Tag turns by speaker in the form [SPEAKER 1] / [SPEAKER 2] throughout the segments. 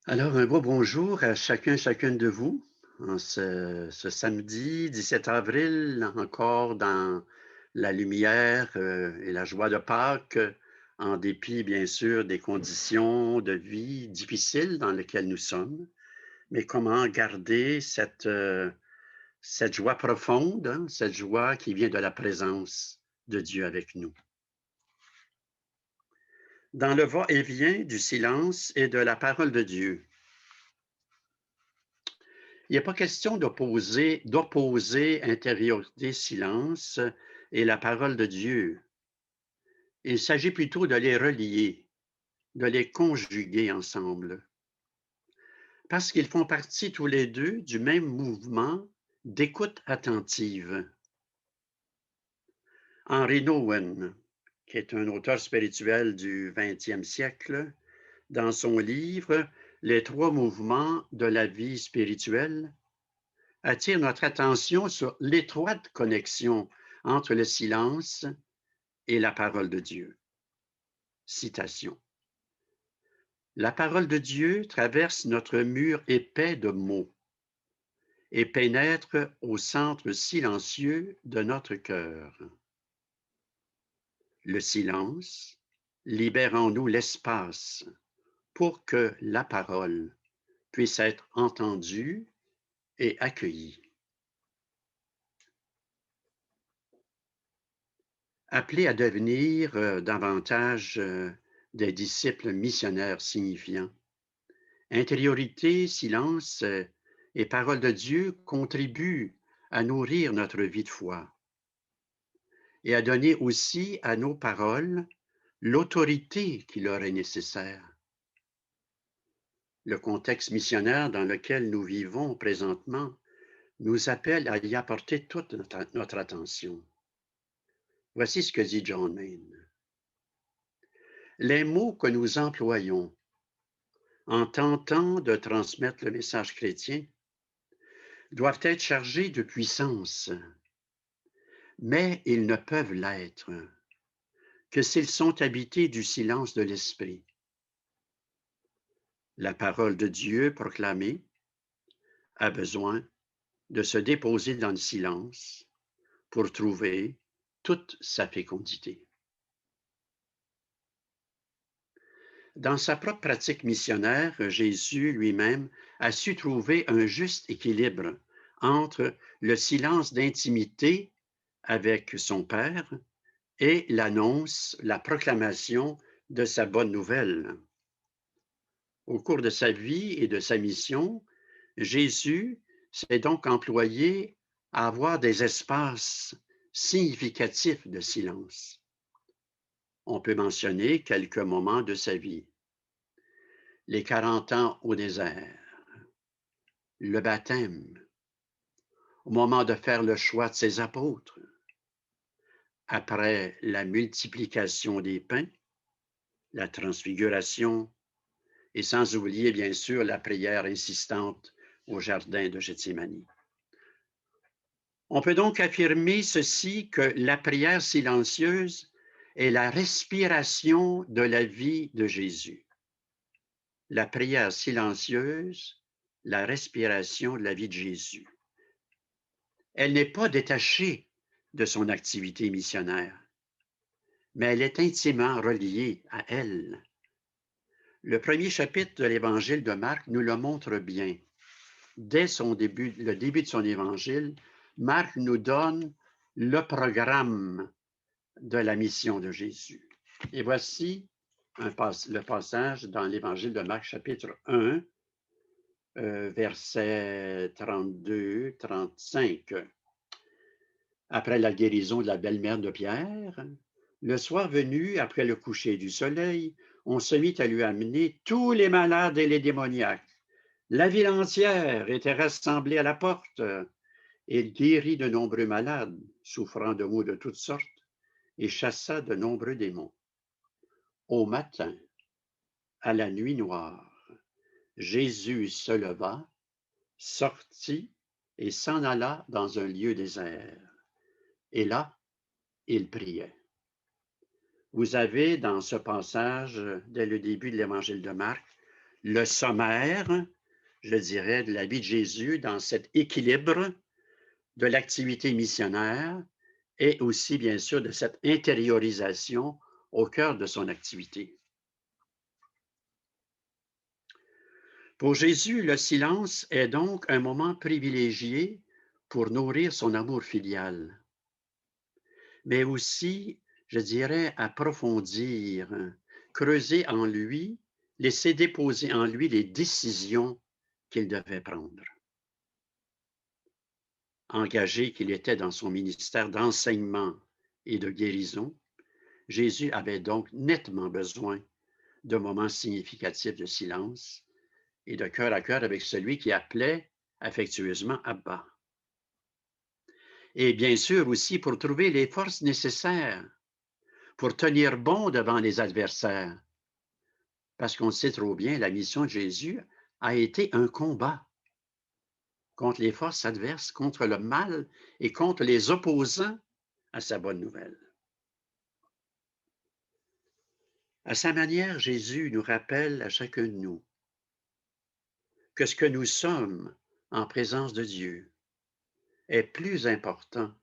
[SPEAKER 1] Alors, un beau bonjour à chacun, chacune de vous en ce samedi 17 avril, encore dans la lumière et la joie de Pâques, en dépit, bien sûr, des conditions de vie difficiles dans lesquelles nous sommes. Mais comment garder cette joie profonde, hein, cette joie qui vient de la présence de Dieu avec nous? Dans le va-et-vient du silence et de la parole de Dieu. Il n'y a pas question d'opposer intériorité, silence et la parole de Dieu. Il s'agit plutôt de les relier, de les conjuguer ensemble, parce qu'ils font partie tous les deux du même mouvement d'écoute attentive. Henry Nouwen, qui est un auteur spirituel du 20e siècle, dans son livre Les trois mouvements de la vie spirituelle, attire notre attention sur l'étroite connexion entre le silence et la parole de Dieu. Citation. La parole de Dieu traverse notre mur épais de mots et pénètre au centre silencieux de notre cœur. Le silence libère en nous l'espace pour que la parole puisse être entendue et accueillie. Appelés à devenir davantage des disciples missionnaires signifiants, intériorité, silence et parole de Dieu contribuent à nourrir notre vie de foi et à donner aussi à nos paroles l'autorité qui leur est nécessaire. Le contexte missionnaire dans lequel nous vivons présentement nous appelle à y apporter toute notre attention. Voici ce que dit John Maine. Les mots que nous employons en tentant de transmettre le message chrétien doivent être chargés de puissance, mais ils ne peuvent l'être que s'ils sont habités du silence de l'esprit. La parole de Dieu proclamée a besoin de se déposer dans le silence pour trouver toute sa fécondité. Dans sa propre pratique missionnaire, Jésus lui-même a su trouver un juste équilibre entre le silence d'intimité avec son Père et l'annonce, la proclamation de sa bonne nouvelle. Au cours de sa vie et de sa mission, Jésus s'est donc employé à avoir des espaces significatifs de silence. On peut mentionner quelques moments de sa vie. Les 40 ans au désert, le baptême, au moment de faire le choix de ses apôtres, après la multiplication des pains, la transfiguration, et sans oublier bien sûr la prière insistante au jardin de Gethsémani. On peut donc affirmer ceci, que la prière silencieuse est la respiration de la vie de Jésus. La prière silencieuse, la respiration de la vie de Jésus. Elle n'est pas détachée de son activité missionnaire, mais elle est intimement reliée à elle. Le premier chapitre de l'évangile de Marc nous le montre bien. Dès le début de son évangile, Marc nous donne le programme de la mission de Jésus. Et voici le passage dans l'évangile de Marc, chapitre 1, versets 32-35. Après la guérison de la belle-mère de Pierre, le soir venu, après le coucher du soleil, on se mit à lui amener tous les malades et les démoniaques. La ville entière était rassemblée à la porte. Il guérit de nombreux malades, souffrant de maux de toutes sortes, et chassa de nombreux démons. Au matin, à la nuit noire, Jésus se leva, sortit et s'en alla dans un lieu désert. Et là, il priait. Vous avez dans ce passage, dès le début de l'évangile de Marc, le sommaire, je dirais, de la vie de Jésus dans cet équilibre de l'activité missionnaire et aussi, bien sûr, de cette intériorisation au cœur de son activité. Pour Jésus, le silence est donc un moment privilégié pour nourrir son amour filial, mais aussi, je dirais, approfondir, creuser en lui, laisser déposer en lui les décisions qu'il devait prendre. Engagé qu'il était dans son ministère d'enseignement et de guérison, Jésus avait donc nettement besoin de moments significatifs de silence et de cœur à cœur avec celui qui appelait affectueusement Abba. Et bien sûr aussi pour trouver les forces nécessaires pour tenir bon devant les adversaires. Parce qu'on sait trop bien, la mission de Jésus a été un combat contre les forces adverses, contre le mal et contre les opposants à sa bonne nouvelle. À sa manière, Jésus nous rappelle à chacun de nous que ce que nous sommes en présence de Dieu est plus important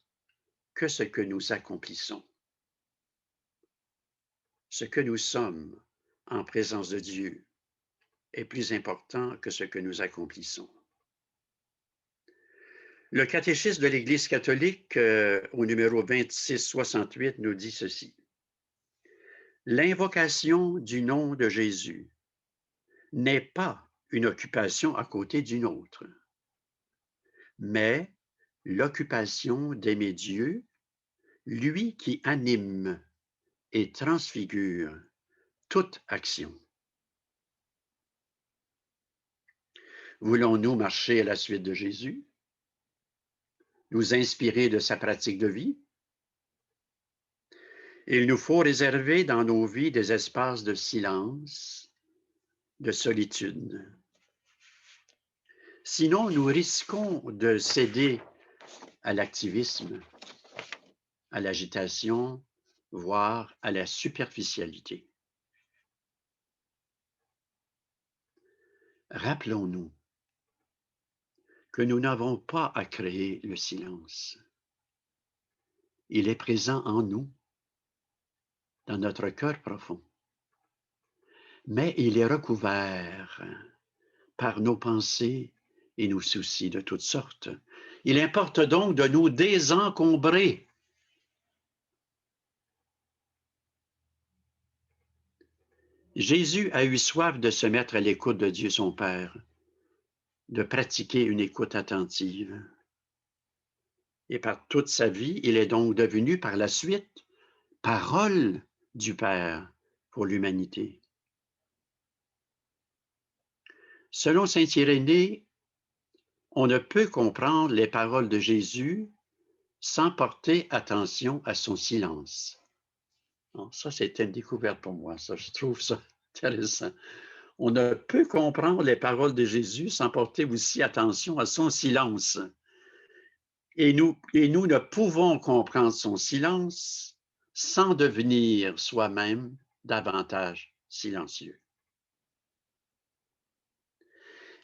[SPEAKER 1] que ce que nous accomplissons. Ce que nous sommes en présence de Dieu est plus important que ce que nous accomplissons. Le catéchisme de l'Église catholique, au numéro 2668, nous dit ceci. L'invocation du nom de Jésus n'est pas une occupation à côté d'une autre, mais l'occupation d'aimer Dieu, lui qui anime et transfigure toute action. Voulons-nous marcher à la suite de Jésus? Nous inspirer de sa pratique de vie? Il nous faut réserver dans nos vies des espaces de silence, de solitude. Sinon, nous risquons de céder à l'activisme, à l'agitation, voire à la superficialité. Rappelons-nous que nous n'avons pas à créer le silence. Il est présent en nous, dans notre cœur profond. Mais il est recouvert par nos pensées et nos soucis de toutes sortes. Il importe donc de nous désencombrer. Jésus a eu soif de se mettre à l'écoute de Dieu son Père, de pratiquer une écoute attentive. Et par toute sa vie, il est donc devenu par la suite parole du Père pour l'humanité. Selon saint Irénée, on ne peut comprendre les paroles de Jésus sans porter attention à son silence. Bon, ça, c'était une découverte pour moi. Ça, je trouve ça intéressant. On ne peut comprendre les paroles de Jésus sans porter aussi attention à son silence. Et nous ne pouvons comprendre son silence sans devenir soi-même davantage silencieux.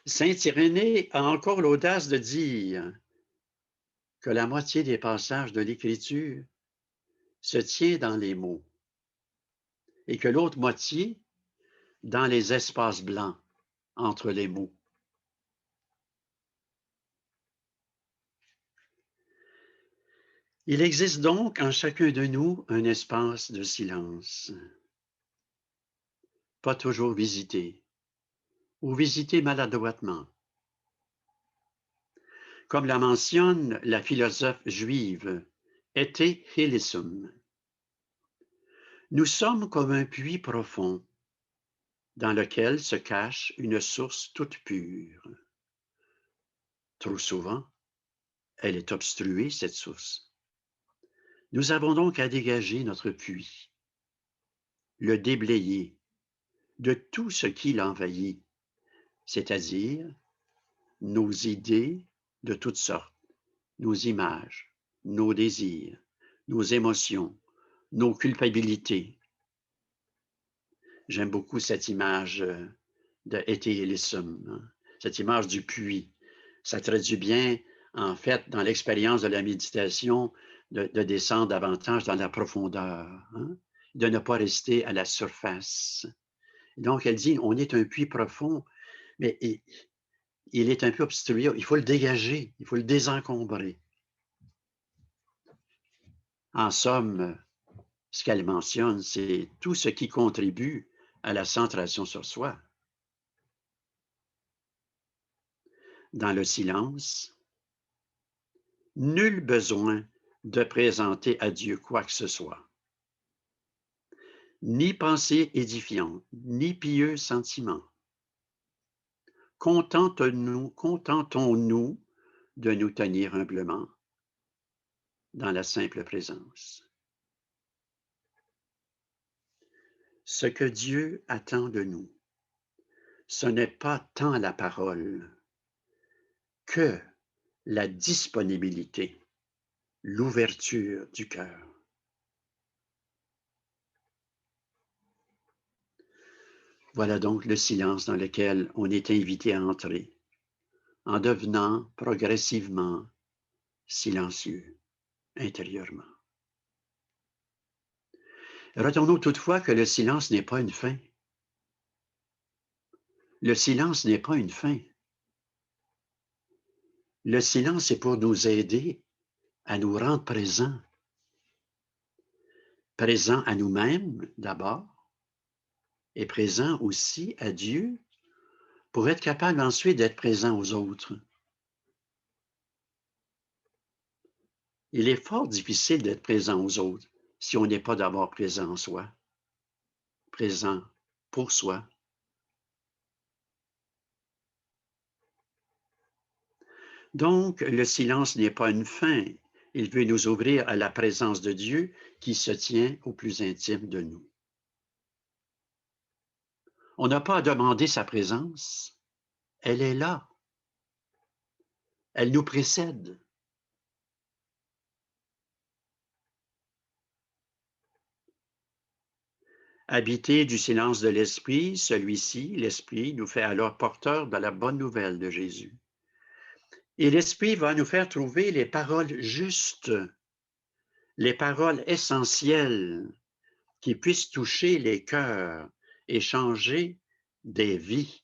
[SPEAKER 1] Saint Irénée a encore l'audace de dire que la moitié des passages de l'Écriture se tient dans les mots et que l'autre moitié dans les espaces blancs entre les mots. Il existe donc en chacun de nous un espace de silence, pas toujours visité, ou visité maladroitement. Comme la mentionne la philosophe juive Ethé Hillesum, nous sommes comme un puits profond dans lequel se cache une source toute pure. Trop souvent, elle est obstruée, cette source. Nous avons donc à dégager notre puits, le déblayer de tout ce qui l'envahit, c'est-à-dire nos idées de toutes sortes, nos images, nos désirs, nos émotions, nos culpabilités. J'aime beaucoup cette image de éthylisme, hein, cette image du puits. Ça traduit bien, en fait, dans l'expérience de la méditation, de descendre davantage dans la profondeur, hein, de ne pas rester à la surface. Donc, elle dit, on est un puits profond, mais il est un peu obstrué, il faut le dégager, il faut le désencombrer. En somme, ce qu'elle mentionne, c'est tout ce qui contribue à la centration sur soi. Dans le silence, nul besoin de présenter à Dieu quoi que ce soit. Ni pensée édifiante, ni pieux sentiment. Contentons-nous de nous tenir humblement dans la simple présence. Ce que Dieu attend de nous, ce n'est pas tant la parole que la disponibilité, l'ouverture du cœur. Voilà donc le silence dans lequel on est invité à entrer, en devenant progressivement silencieux intérieurement. Retenons toutefois que le silence n'est pas une fin. Le silence n'est pas une fin. Le silence est pour nous aider à nous rendre présents. Présents à nous-mêmes d'abord et présents aussi à Dieu pour être capable ensuite d'être présent aux autres. Il est fort difficile d'être présent aux autres si on n'est pas d'abord présent en soi, présent pour soi. Donc, le silence n'est pas une fin. Il veut nous ouvrir à la présence de Dieu qui se tient au plus intime de nous. On n'a pas à demander sa présence. Elle est là. Elle nous précède. Habité du silence de l'Esprit, celui-ci, l'Esprit, nous fait alors porteurs de la bonne nouvelle de Jésus. Et l'Esprit va nous faire trouver les paroles justes, les paroles essentielles qui puissent toucher les cœurs et changer des vies.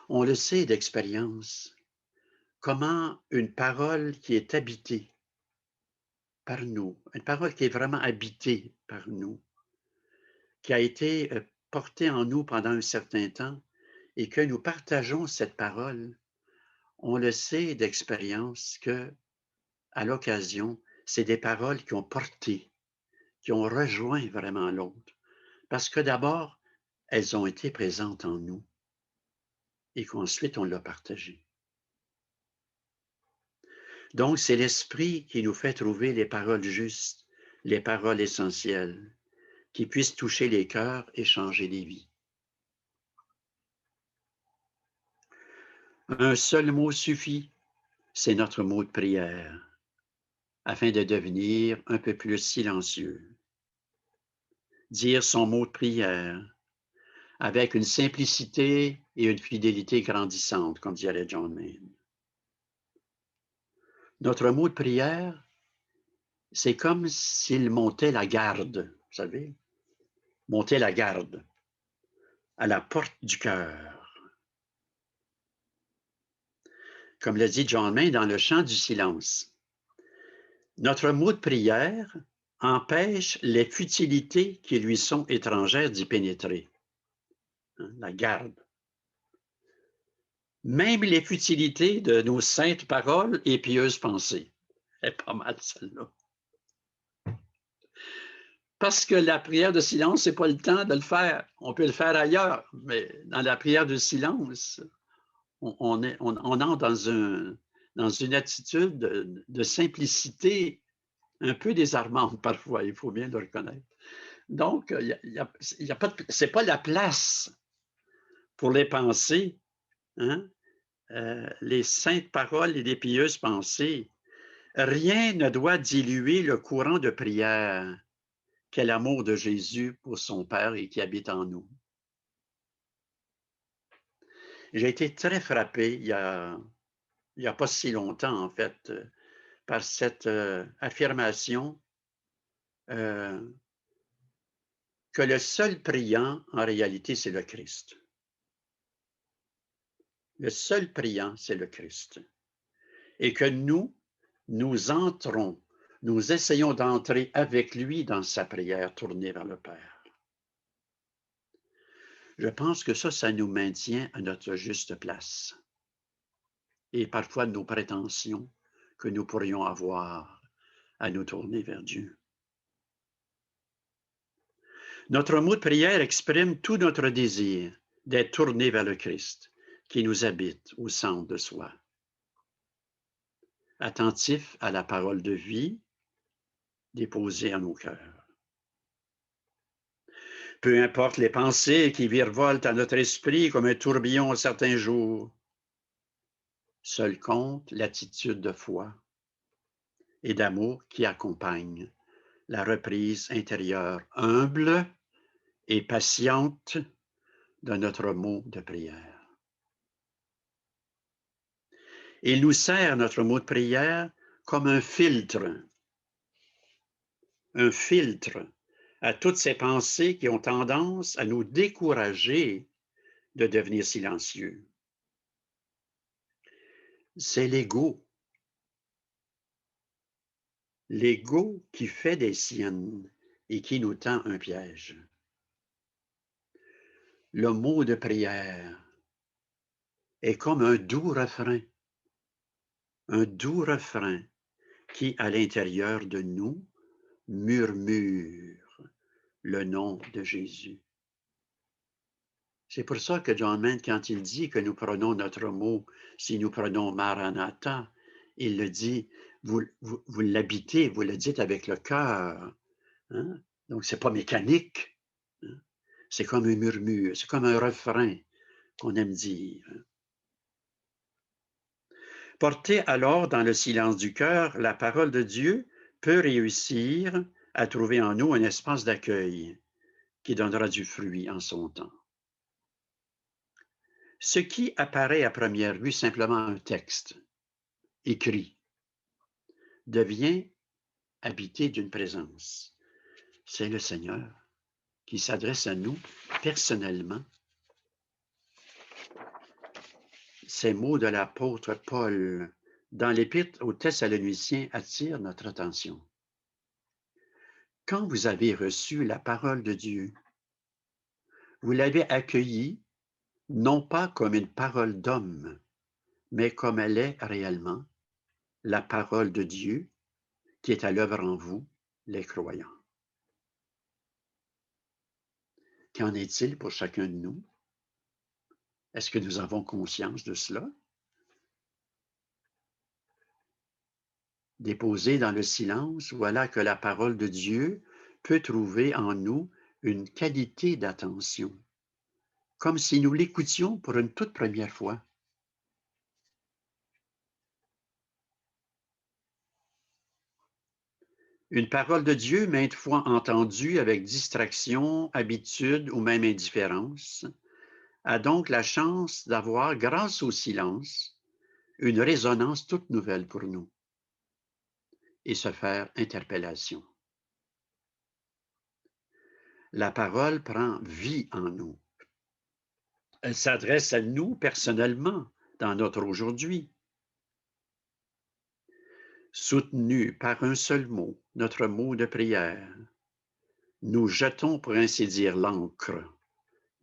[SPEAKER 1] On le sait d'expérience, comment une parole qui est habitée par nous, une parole qui est vraiment habitée par nous, qui a été portée en nous pendant un certain temps et que nous partageons cette parole, on le sait d'expérience que, à l'occasion, c'est des paroles qui ont porté, qui ont rejoint vraiment l'autre. Parce que d'abord, elles ont été présentes en nous et qu'ensuite on l'a partagé. Donc, c'est l'Esprit qui nous fait trouver les paroles justes, les paroles essentielles, qui puissent toucher les cœurs et changer les vies. Un seul mot suffit, c'est notre mot de prière, afin de devenir un peu plus silencieux. Dire son mot de prière avec une simplicité et une fidélité grandissante, comme dirait John Maine. Notre mot de prière, c'est comme s'il montait la garde, vous savez, monter la garde à la porte du cœur. Comme le dit John Maine dans le chant du silence. Notre mot de prière empêche les futilités qui lui sont étrangères d'y pénétrer. La garde. Même les futilités de nos saintes paroles et pieuses pensées. C'est pas mal celle-là. Parce que la prière de silence, c'est pas le temps de le faire. On peut le faire ailleurs, mais dans la prière de silence, on entre dans une attitude de simplicité un peu désarmante parfois, il faut bien le reconnaître. Donc, c'est pas la place pour les pensées, hein? Les saintes paroles et les pieuses pensées. Rien ne doit diluer le courant de prière qu'est l'amour de Jésus pour son Père et qui habite en nous. J'ai été très frappé il y a pas si longtemps, en fait, par cette, affirmation, heu, que le seul priant, en réalité, c'est le Christ. Le seul priant, c'est le Christ. Et que nous entrons, nous essayons d'entrer avec lui dans sa prière tournée vers le Père. Je pense que ça nous maintient à notre juste place. Et parfois nos prétentions que nous pourrions avoir à nous tourner vers Dieu. Notre mot de prière exprime tout notre désir d'être tourné vers le Christ qui nous habite au centre de soi. Attentif à la parole de vie déposée en nos cœurs. Peu importe les pensées qui virevoltent à notre esprit comme un tourbillon certains jours, seul compte l'attitude de foi et d'amour qui accompagne la reprise intérieure humble et patiente de notre mot de prière. Il nous sert, notre mot de prière, comme un filtre à toutes ces pensées qui ont tendance à nous décourager de devenir silencieux. C'est l'ego qui fait des siennes et qui nous tend un piège. Le mot de prière est comme un doux refrain qui, à l'intérieur de nous, murmure le nom de Jésus. C'est pour ça que John Mann, quand il dit que nous prenons notre mot, si nous prenons Maranatha, il le dit, vous l'habitez, vous le dites avec le cœur. Hein? Donc, c'est pas mécanique. Hein? C'est comme un murmure, c'est comme un refrain qu'on aime dire. Portée alors dans le silence du cœur, la parole de Dieu peut réussir à trouver en nous un espace d'accueil qui donnera du fruit en son temps. Ce qui apparaît à première vue simplement un texte écrit devient habité d'une présence. C'est le Seigneur qui s'adresse à nous personnellement. Ces mots de l'apôtre Paul dans l'Épître aux Thessaloniciens attirent notre attention. Quand vous avez reçu la parole de Dieu, vous l'avez accueillie non pas comme une parole d'homme, mais comme elle est réellement, la parole de Dieu qui est à l'œuvre en vous, les croyants. Qu'en est-il pour chacun de nous? Est-ce que nous avons conscience de cela? Déposée dans le silence, voilà que la parole de Dieu peut trouver en nous une qualité d'attention, comme si nous l'écoutions pour une toute première fois. Une parole de Dieu, maintes fois entendue avec distraction, habitude ou même indifférence, a donc la chance d'avoir, grâce au silence, une résonance toute nouvelle pour nous et se faire interpellation. La parole prend vie en nous. Elle s'adresse à nous personnellement dans notre aujourd'hui. Soutenu par un seul mot, notre mot de prière, nous jetons, pour ainsi dire, l'encre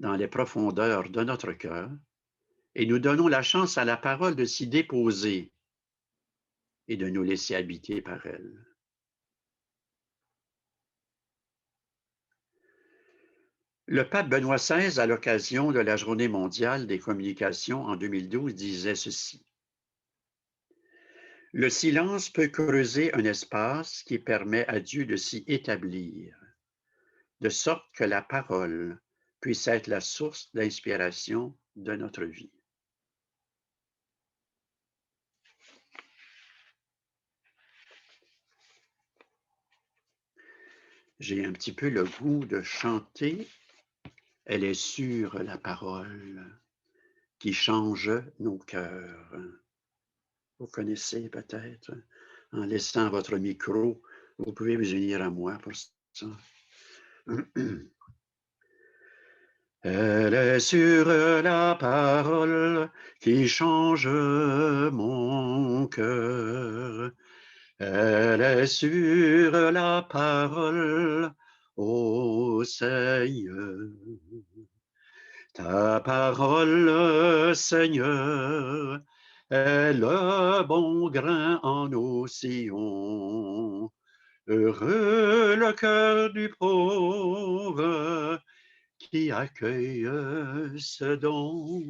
[SPEAKER 1] dans les profondeurs de notre cœur et nous donnons la chance à la parole de s'y déposer et de nous laisser habiter par elle. Le pape Benoît XVI, à l'occasion de la Journée mondiale des communications en 2012, disait ceci. Le silence peut creuser un espace qui permet à Dieu de s'y établir, de sorte que la parole puisse être la source d'inspiration de notre vie. J'ai un petit peu le goût de chanter. Elle est sûre, la parole, qui change nos cœurs. Vous connaissez peut-être, en laissant votre micro, vous pouvez vous unir à moi pour ça. Elle est sur la parole qui change mon cœur. Elle est sur la parole, ô Seigneur. Ta parole, Seigneur, est le bon grain en nos sillons. Heureux le cœur du pauvre qui accueille ce don.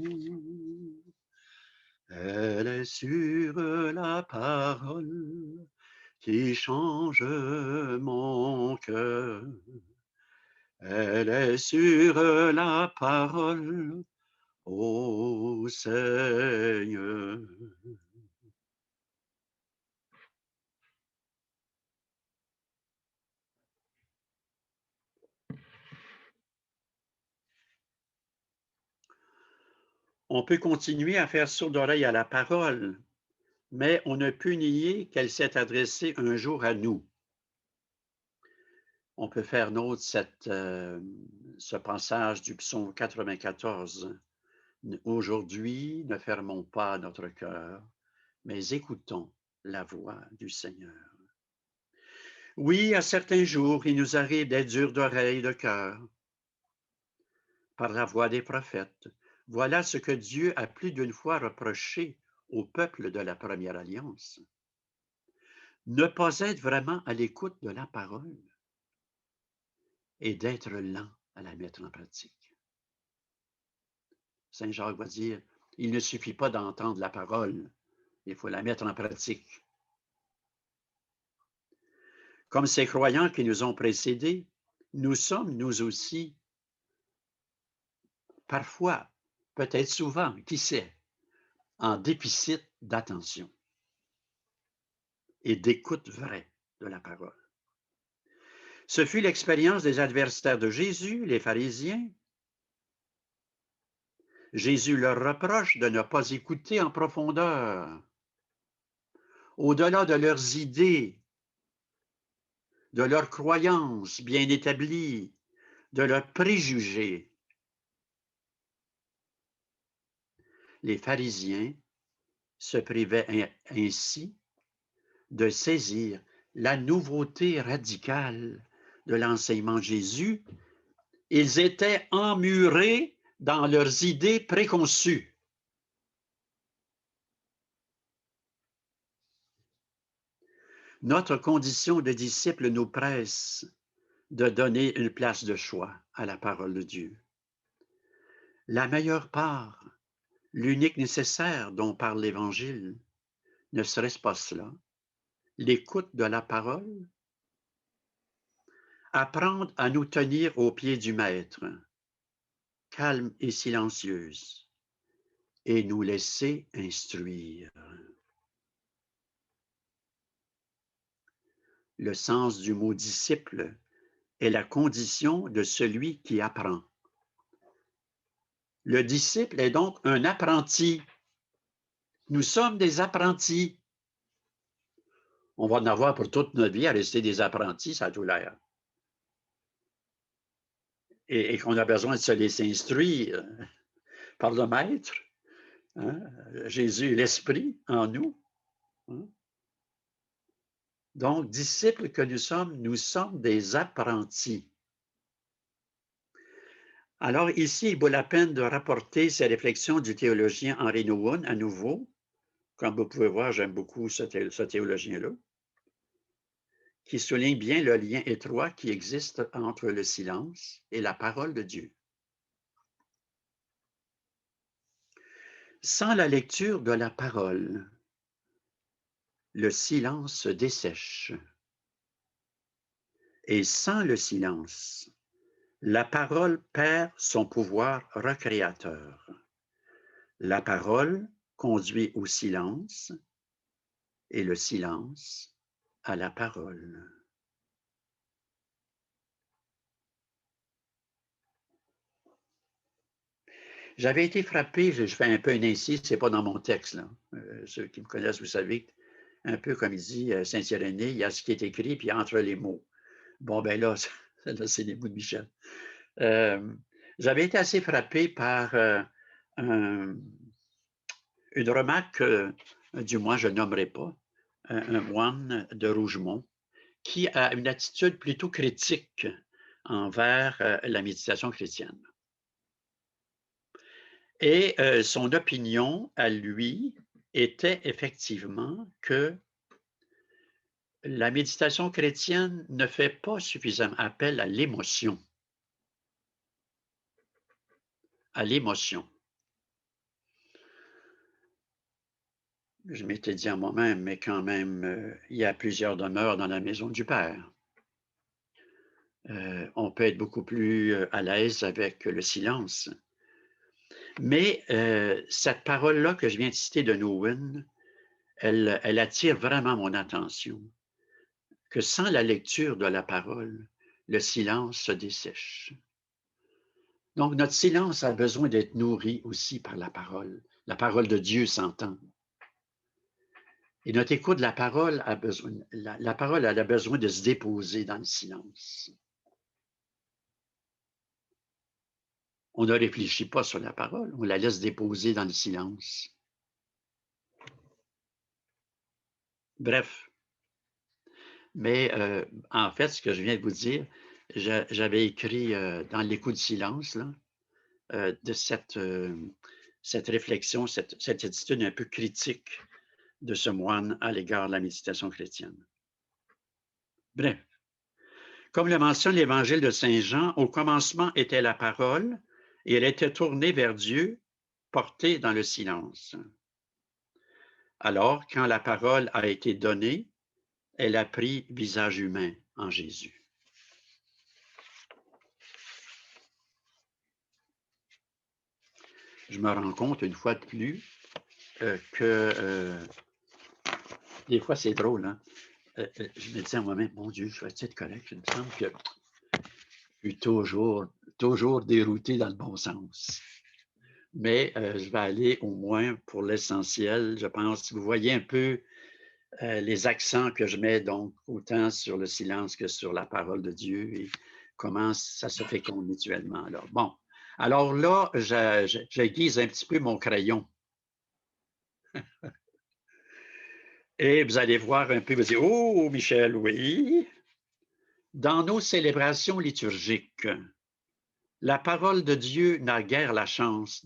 [SPEAKER 1] Elle est sur la parole qui change mon cœur. Elle est sur la parole, ô Seigneur. On peut continuer à faire sourde oreille à la parole, mais on ne peut nier qu'elle s'est adressée un jour à nous. On peut faire nôtre ce passage du psaume 94. Aujourd'hui, ne fermons pas notre cœur, mais écoutons la voix du Seigneur. Oui, à certains jours, il nous arrive d'être durs d'oreille, de cœur, par la voix des prophètes. Voilà ce que Dieu a plus d'une fois reproché au peuple de la première alliance. Ne pas être vraiment à l'écoute de la parole et d'être lent à la mettre en pratique. Saint Jacques va dire, il ne suffit pas d'entendre la parole, il faut la mettre en pratique. Comme ces croyants qui nous ont précédés, nous sommes, nous aussi, parfois, peut-être souvent, qui sait, en déficit d'attention et d'écoute vraie de la parole. Ce fut l'expérience des adversaires de Jésus, les pharisiens. Jésus leur reproche de ne pas écouter en profondeur, au-delà de leurs idées, de leurs croyances bien établies, de leurs préjugés. Les pharisiens se privaient ainsi de saisir la nouveauté radicale de l'enseignement de Jésus. Ils étaient emmurés dans leurs idées préconçues. Notre condition de disciple nous presse de donner une place de choix à la parole de Dieu. La meilleure part, l'unique nécessaire dont parle l'Évangile, ne serait-ce pas cela? L'écoute de la parole? Apprendre à nous tenir aux pieds du Maître, calme et silencieuse, et nous laisser instruire. Le sens du mot disciple est la condition de celui qui apprend. Le disciple est donc un apprenti. Nous sommes des apprentis. On va en avoir pour toute notre vie à rester des apprentis, ça a tout l'air. Et qu'on a besoin de se laisser instruire par le Maître, hein? Jésus, l'Esprit en nous. Hein? Donc, disciples que nous sommes des apprentis. Alors ici, il vaut la peine de rapporter ces réflexions du théologien Henri Nouwen à nouveau. Comme vous pouvez voir, j'aime beaucoup ce théologien-là, qui souligne bien le lien étroit qui existe entre le silence et la parole de Dieu. Sans la lecture de la parole, le silence se dessèche. Et sans le silence, la parole perd son pouvoir recréateur. La parole conduit au silence et le silence à la parole. J'avais été frappé, je fais un peu un incise, c'est pas dans mon texte, là. Ceux qui me connaissent, vous savez, un peu comme il dit Saint-Irénée, il y a ce qui est écrit, puis entre les mots. Bon, ben là, là c'est les mots de Michel. J'avais été assez frappé par une remarque du moins je nommerai pas, un moine de Rougemont, qui a une attitude plutôt critique envers la méditation chrétienne. Et son opinion à lui était effectivement que la méditation chrétienne ne fait pas suffisamment appel à l'émotion. À l'émotion. Je m'étais dit à moi-même, mais quand même, il y a plusieurs demeures dans la maison du Père. On peut être beaucoup plus à l'aise avec le silence. Mais cette parole-là que je viens de citer de Nouwen, elle attire vraiment mon attention. Que sans la lecture de la parole, le silence se dessèche. Donc, notre silence a besoin d'être nourri aussi par la parole. La parole de Dieu s'entend. Et notre écoute de la parole a besoin, la parole elle a besoin de se déposer dans le silence. On ne réfléchit pas sur la parole, on la laisse déposer dans le silence. Bref. Mais en fait, ce que je viens de vous dire, j'avais écrit dans l'écoute du silence, là, de cette réflexion, cette attitude un peu critique de ce moine à l'égard de la méditation chrétienne. Bref, comme le mentionne l'Évangile de Saint Jean, au commencement était la parole et elle était tournée vers Dieu, portée dans le silence. Alors, quand la parole a été donnée, elle a pris visage humain en Jésus. Je me rends compte une fois de plus que des fois c'est drôle, hein? Je me dis à moi-même, mon Dieu, je vais être correct. Il me semble que je suis toujours dérouté dans le bon sens. Mais je vais aller au moins pour l'essentiel. Je pense, vous voyez un peu les accents que je mets donc autant sur le silence que sur la parole de Dieu et comment ça se féconde mutuellement. Alors, bon, alors là, j'aiguise un petit peu mon crayon. Et vous allez voir un peu, vous dire, oh, Michel, oui. Dans nos célébrations liturgiques, la parole de Dieu n'a guère la chance,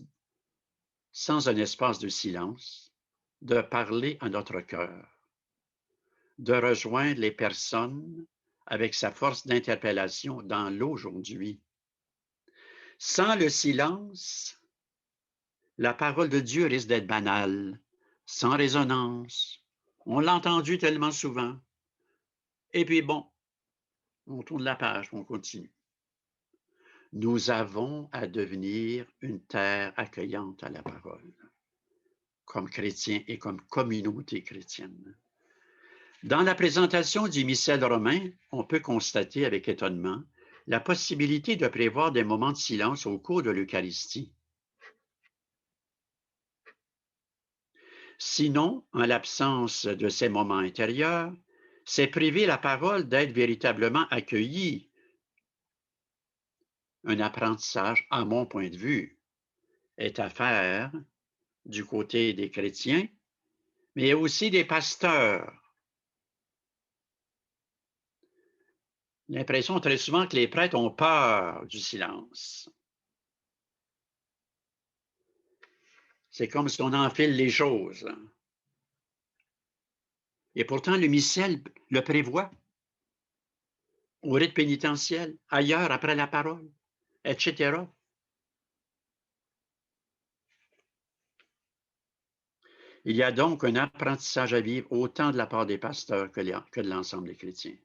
[SPEAKER 1] sans un espace de silence, de parler à notre cœur, de rejoindre les personnes avec sa force d'interpellation dans l'aujourd'hui. Sans le silence, la parole de Dieu risque d'être banale, sans résonance. On l'a entendu tellement souvent. Et puis bon, on tourne la page, on continue. Nous avons à devenir une terre accueillante à la parole, comme chrétiens et comme communauté chrétienne. Dans la présentation du missel romain, on peut constater avec étonnement la possibilité de prévoir des moments de silence au cours de l'Eucharistie. Sinon, en l'absence de ces moments intérieurs, c'est priver la parole d'être véritablement accueillie. Un apprentissage, à mon point de vue, est à faire du côté des chrétiens, mais aussi des pasteurs. L'impression très souvent que les prêtres ont peur du silence. C'est comme si on enfile les choses. Et pourtant, le missel le prévoit. Au rite pénitentiel, ailleurs, après la parole, etc. Il y a donc un apprentissage à vivre autant de la part des pasteurs que de l'ensemble des chrétiens.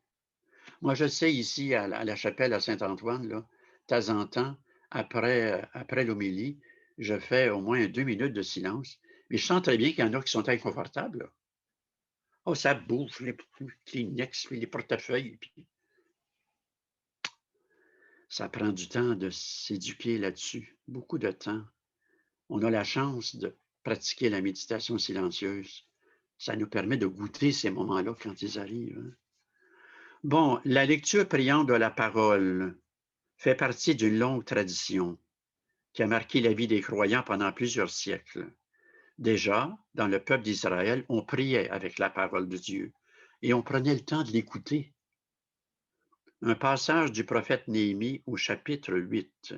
[SPEAKER 1] Moi, je sais ici, à la chapelle à Saint-Antoine, là, de temps en temps, après l'homélie, je fais au moins 2 minutes de silence. Mais je sens très bien qu'il y en a qui sont inconfortables. Là. Oh, ça bouffe, les Kleenex, puis les portefeuilles. Puis... Ça prend du temps de s'éduquer là-dessus, beaucoup de temps. on a la chance de pratiquer la méditation silencieuse. Ça nous permet de goûter ces moments-là quand ils arrivent. Bon, la lecture priante de la parole fait partie d'une longue tradition qui a marqué la vie des croyants pendant plusieurs siècles. Déjà, dans le peuple d'Israël, on priait avec la parole de Dieu et on prenait le temps de l'écouter. Un passage du prophète Néhémie au chapitre 8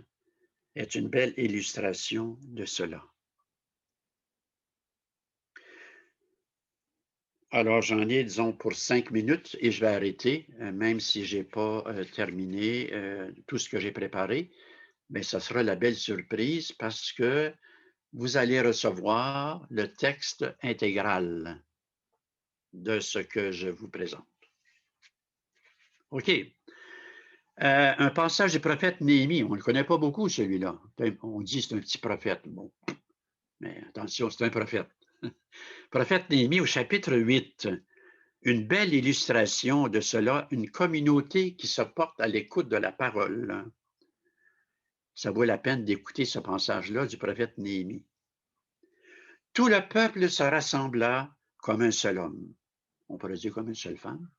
[SPEAKER 1] est une belle illustration de cela. Alors, j'en ai, disons, pour 5 minutes et je vais arrêter, même si je n'ai pas terminé tout ce que j'ai préparé. Mais ça sera la belle surprise parce que vous allez recevoir le texte intégral de ce que je vous présente. OK. Un passage du prophète Néhémie, on ne le connaît pas beaucoup, celui-là. On dit que c'est un petit prophète. Bon, mais attention, c'est un prophète. Prophète Néhémie au chapitre 8. Une belle illustration de cela, une communauté qui se porte à l'écoute de la parole. Ça vaut la peine d'écouter ce passage-là du prophète Néhémie. Tout le peuple se rassembla comme un seul homme. On pourrait dire comme une seule femme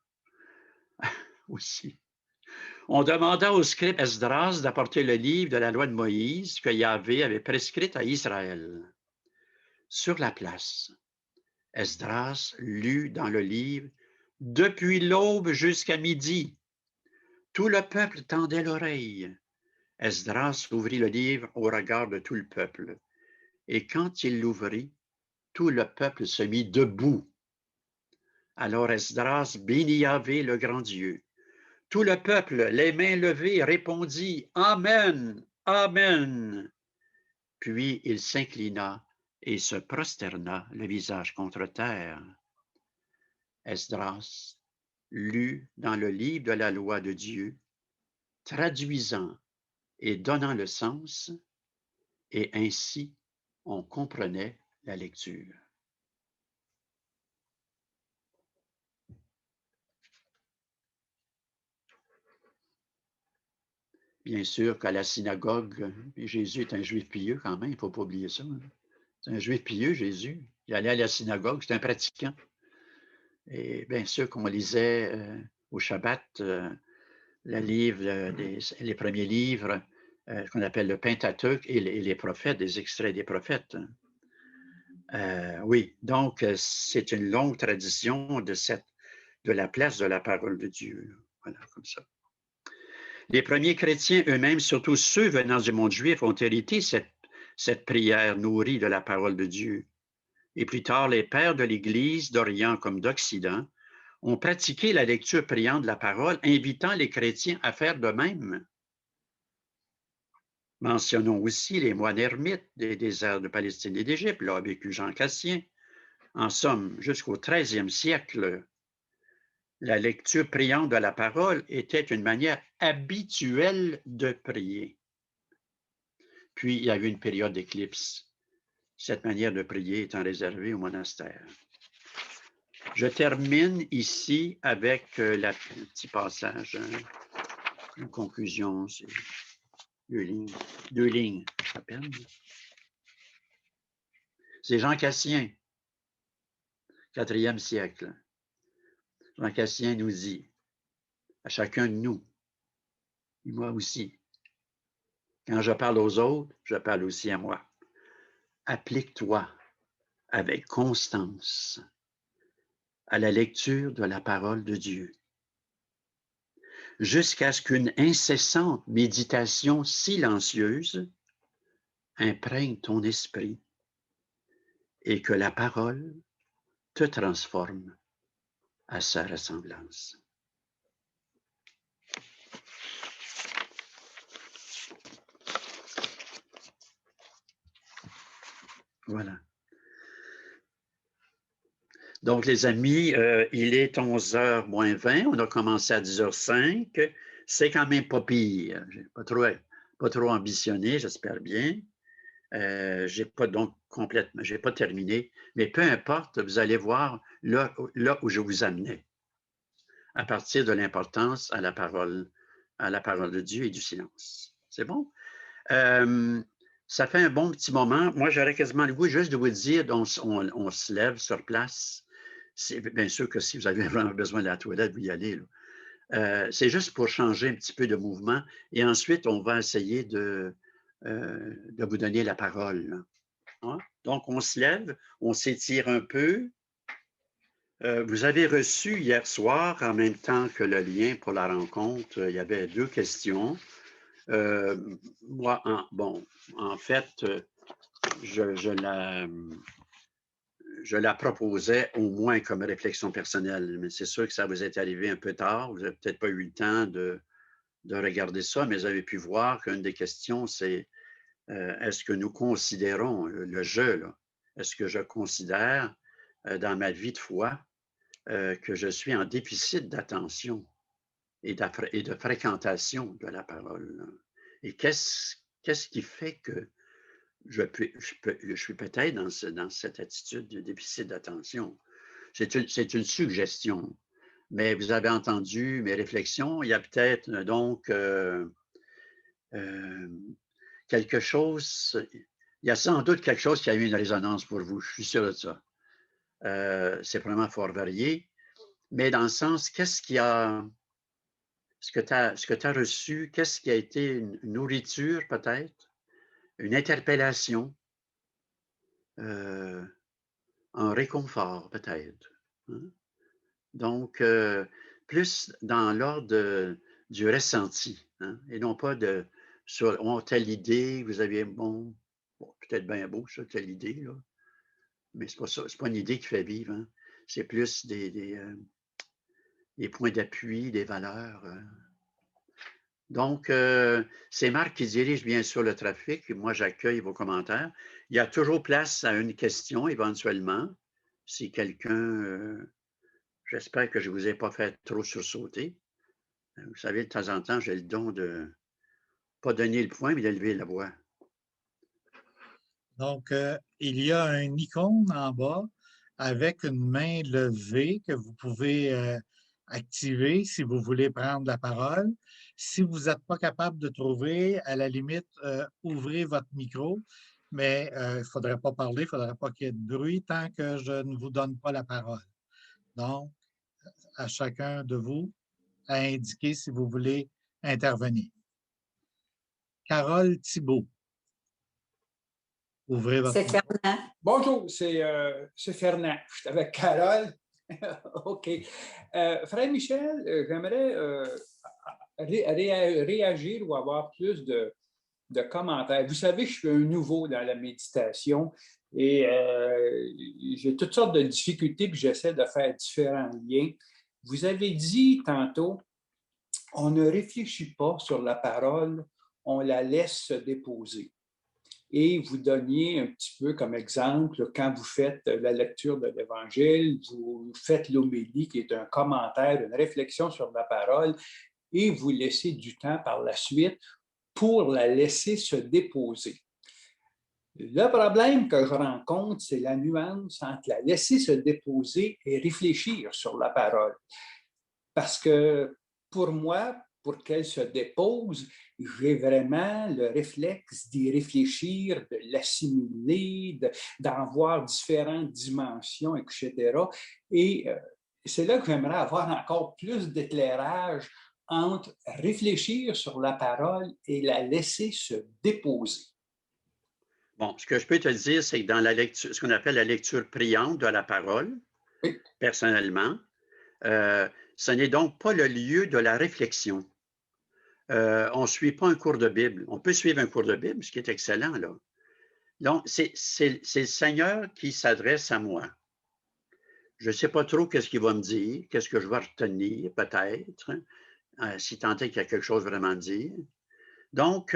[SPEAKER 1] aussi. On demanda au scribe Esdras d'apporter le livre de la loi de Moïse que Yahvé avait prescrite à Israël. Sur la place, Esdras lut dans le livre depuis l'aube jusqu'à midi. Tout le peuple tendait l'oreille. Esdras ouvrit le livre au regard de tout le peuple. Et quand il l'ouvrit, tout le peuple se mit debout. Alors Esdras bénit Yahvé, le grand Dieu. Tout le peuple, les mains levées, répondit « Amen, Amen ». Puis il s'inclina et se prosterna le visage contre terre. Esdras lut dans le livre de la loi de Dieu, traduisant et donnant le sens, et ainsi on comprenait la lecture. Bien sûr qu'à la synagogue, Jésus est un juif pieux quand même, il ne faut pas oublier ça. C'est un juif pieux, Jésus. Il allait à la synagogue, c'est un pratiquant. Et bien sûr qu'on lisait au Shabbat les premiers livres qu'on appelle le Pentateuque et les prophètes, des extraits des prophètes. Oui, donc c'est une longue tradition de la place de la parole de Dieu. Voilà, comme ça. Les premiers chrétiens eux-mêmes, surtout ceux venant du monde juif, ont hérité cette prière nourrie de la parole de Dieu. Et plus tard, les pères de l'Église d'Orient comme d'Occident ont pratiqué la lecture priante de la parole, invitant les chrétiens à faire de même. Mentionnons aussi les moines ermites des déserts de Palestine et d'Égypte, là a vécu Jean Cassien. En somme, jusqu'au XIIIe siècle, la lecture priante de la parole était une manière habituelle de prier. Puis, il y a eu une période d'éclipse. Cette manière de prier étant réservée au monastère. Je termine ici avec un petit passage, une conclusion, c'est 2 lignes à peine. C'est Jean Cassien, 4e siècle. Jean Cassien nous dit, à chacun de nous, et moi aussi, quand je parle aux autres, je parle aussi à moi. Applique-toi avec constance à la lecture de la parole de Dieu, jusqu'à ce qu'une incessante méditation silencieuse imprègne ton esprit et que la parole te transforme à sa ressemblance. Voilà. Donc, les amis, il est 11h moins 20. On a commencé à 10h05. C'est quand même pas pire. Je n'ai pas trop ambitionné, j'espère bien. Je n'ai pas donc complètement, je n'ai pas terminé. Mais peu importe, vous allez voir là où je vous amenais, à partir de l'importance à la parole de Dieu et du silence. C'est bon? Ça fait un bon petit moment. Moi, j'aurais quasiment le goût juste de vous dire, on se lève sur place. C'est bien sûr que si vous avez vraiment besoin de la toilette, vous y allez, là. C'est juste pour changer un petit peu de mouvement et ensuite, on va essayer de vous donner la parole, là. Hein? Donc, on se lève, on s'étire un peu. Vous avez reçu hier soir, en même temps que le lien pour la rencontre, il y avait 2 questions. Euh, Moi, en fait, je, je la, je la proposais au moins comme réflexion personnelle, mais c'est sûr que ça vous est arrivé un peu tard. Vous n'avez peut-être pas eu le temps de regarder ça, mais vous avez pu voir qu'une des questions, c'est est-ce que nous considérons le je, là, est-ce que je considère dans ma vie de foi que je suis en déficit d'attention et de fréquentation de la parole, là? Et qu'est-ce qui fait que je suis peut-être dans cette attitude de déficit d'attention? C'est une suggestion, mais vous avez entendu mes réflexions. Il y a peut-être donc euh, quelque chose, il y a sans doute quelque chose qui a eu une résonance pour vous, je suis sûr de ça. C'est vraiment fort varié, mais dans le sens, qu'est-ce qui a, ce que tu as reçu, qu'est-ce qui a été une nourriture peut-être, une interpellation, euh, un réconfort peut-être, hein? Donc, plus dans l'ordre du ressenti, hein, et non pas sur telle idée, vous aviez, bon, peut-être bien beau, ça, telle idée, là, mais c'est pas ça, c'est pas une idée qui fait vivre, hein. C'est plus des points d'appui, des valeurs. Donc, c'est Marc qui dirige bien sûr le trafic. Moi, j'accueille vos commentaires. Il y a toujours place à une question éventuellement. Si quelqu'un, j'espère que je ne vous ai pas fait trop sursauter. Vous savez, de temps en temps, j'ai le don de pas donner le point, mais d'élever la voix.
[SPEAKER 2] Donc, il y a un icône en bas avec une main levée que vous pouvez activer si vous voulez prendre la parole. Si vous n'êtes pas capable de trouver, à la limite, ouvrez votre micro, mais il ne faudrait pas parler, il ne faudrait pas qu'il y ait de bruit tant que je ne vous donne pas la parole. Donc, à chacun de vous à indiquer si vous voulez intervenir. Carole Thibault. Ouvrez votre
[SPEAKER 3] C'est
[SPEAKER 2] micro.
[SPEAKER 3] Fernand.
[SPEAKER 4] Bonjour, c'est Fernand. Je suis avec Carole. OK. Frère Michel, j'aimerais réagir ou avoir plus de commentaires. Vous savez, je suis un nouveau dans la méditation et j'ai toutes sortes de difficultés que j'essaie de faire différents liens. Vous avez dit tantôt, on ne réfléchit pas sur la parole, on la laisse se déposer. Et vous donniez un petit peu comme exemple, quand vous faites la lecture de l'Évangile, vous faites l'homélie qui est un commentaire, une réflexion sur la parole, et vous laissez du temps par la suite pour la laisser se déposer. Le problème que je rencontre, c'est la nuance entre la laisser se déposer et réfléchir sur la parole. Parce que pour moi, pour qu'elle se dépose, j'ai vraiment le réflexe d'y réfléchir, de l'assimiler, d'en voir différentes dimensions, etc. Et c'est là que j'aimerais avoir encore plus d'éclairage entre réfléchir sur la parole et la laisser se déposer.
[SPEAKER 1] Bon, ce que je peux te dire, c'est que dans la lecture, ce qu'on appelle la lecture priante de la parole,
[SPEAKER 4] Oui.
[SPEAKER 1] Personnellement, ce n'est donc pas le lieu de la réflexion. On ne suit pas un cours de Bible. On peut suivre un cours de Bible, ce qui est excellent, là. Donc, c'est le Seigneur qui s'adresse à moi. Je ne sais pas trop qu'est-ce qu'il va me dire, qu'est-ce que je vais retenir, peut-être, si tant est qu'il y a quelque chose vraiment à dire. Donc,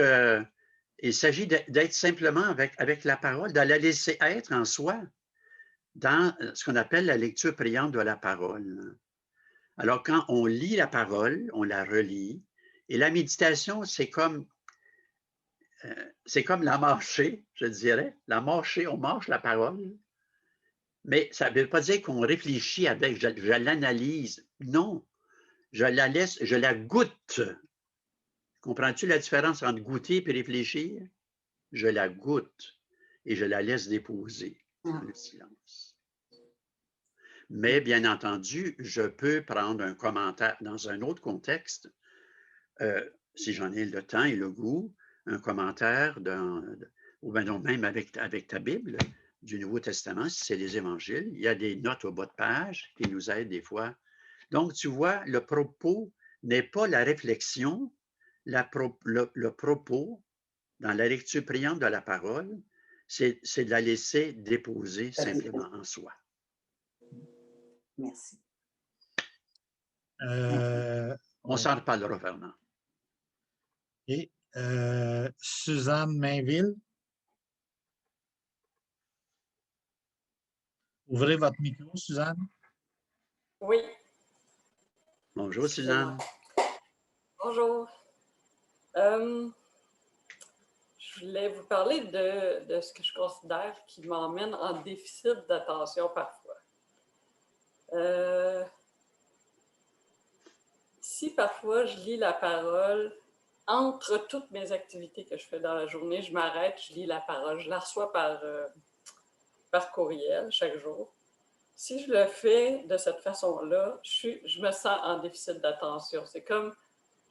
[SPEAKER 1] il s'agit d'être simplement avec la parole, de la laisser être en soi, dans ce qu'on appelle la lecture priante de la parole. Alors, quand on lit la parole, on la relit, et la méditation, c'est comme la marcher, je dirais. La marcher, on marche la parole, mais ça ne veut pas dire qu'on réfléchit avec, je l'analyse. Non, je la laisse, je la goûte. Comprends-tu la différence entre goûter et réfléchir? je la goûte et je la laisse déposer dans le silence. Mais bien entendu, je peux prendre un commentaire dans un autre contexte, si j'en ai le temps et le goût, un commentaire, ou bien non, même avec ta Bible du Nouveau Testament, si c'est les évangiles, il y a des notes au bas de page qui nous aident des fois. Donc, tu vois, le propos n'est pas la réflexion, le propos dans la lecture priante de la parole, c'est de la laisser déposer simplement en soi.
[SPEAKER 3] Merci.
[SPEAKER 1] On s'en reparlera, Fernand.
[SPEAKER 2] Et Suzanne Mainville. Ouvrez votre micro, Suzanne.
[SPEAKER 5] Oui.
[SPEAKER 1] Bonjour, Suzanne.
[SPEAKER 5] Bonjour. Je voulais vous parler de ce que je considère qui m'emmène en déficit d'attention parfois. Si parfois je lis la parole, entre toutes mes activités que je fais dans la journée, je m'arrête, je lis la parole, je la reçois par courriel chaque jour. Si je le fais de cette façon-là, je me sens en déficit d'attention. C'est comme,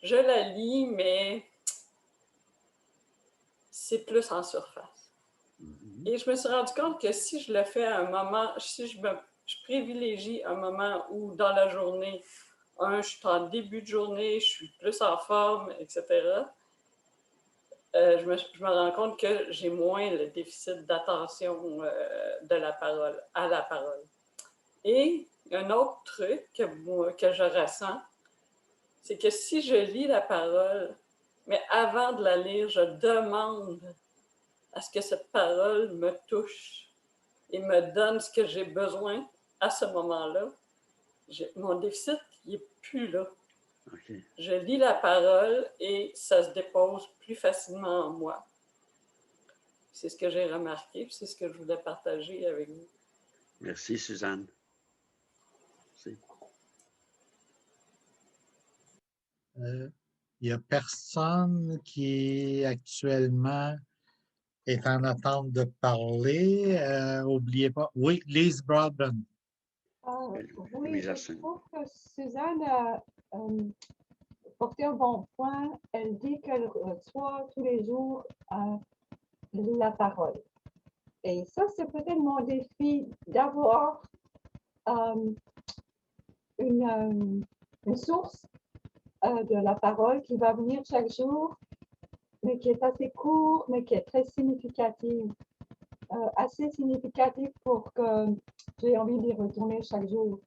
[SPEAKER 5] je la lis, mais c'est plus en surface. Et je me suis rendu compte que si je le fais à un moment, si je privilégie un moment où dans la journée, je suis en début de journée, je suis plus en forme, etc., je me rends compte que j'ai moins le déficit d'attention de la parole, à la parole. Et un autre truc que je ressens, c'est que si je lis la parole, mais avant de la lire, je demande à ce que cette parole me touche et me donne ce que j'ai besoin à ce moment-là, mon déficit, il n'est plus là. Okay. Je lis la parole et ça se dépose plus facilement en moi. C'est ce que j'ai remarqué, c'est ce que je voulais partager avec vous.
[SPEAKER 1] Merci, Suzanne. Merci.
[SPEAKER 2] Il n'y a personne qui actuellement est en attente de parler. N'oubliez pas. Oui, Lise Broadbent.
[SPEAKER 6] Oui, je trouve que Suzanne a porté un bon point. Elle dit qu'elle reçoit tous les jours la parole. Et ça, c'est peut-être mon défi d'avoir une source de la parole qui va venir chaque jour, mais qui est assez court, mais qui est très significative. Assez significatif pour que j'ai envie d'y retourner chaque jour.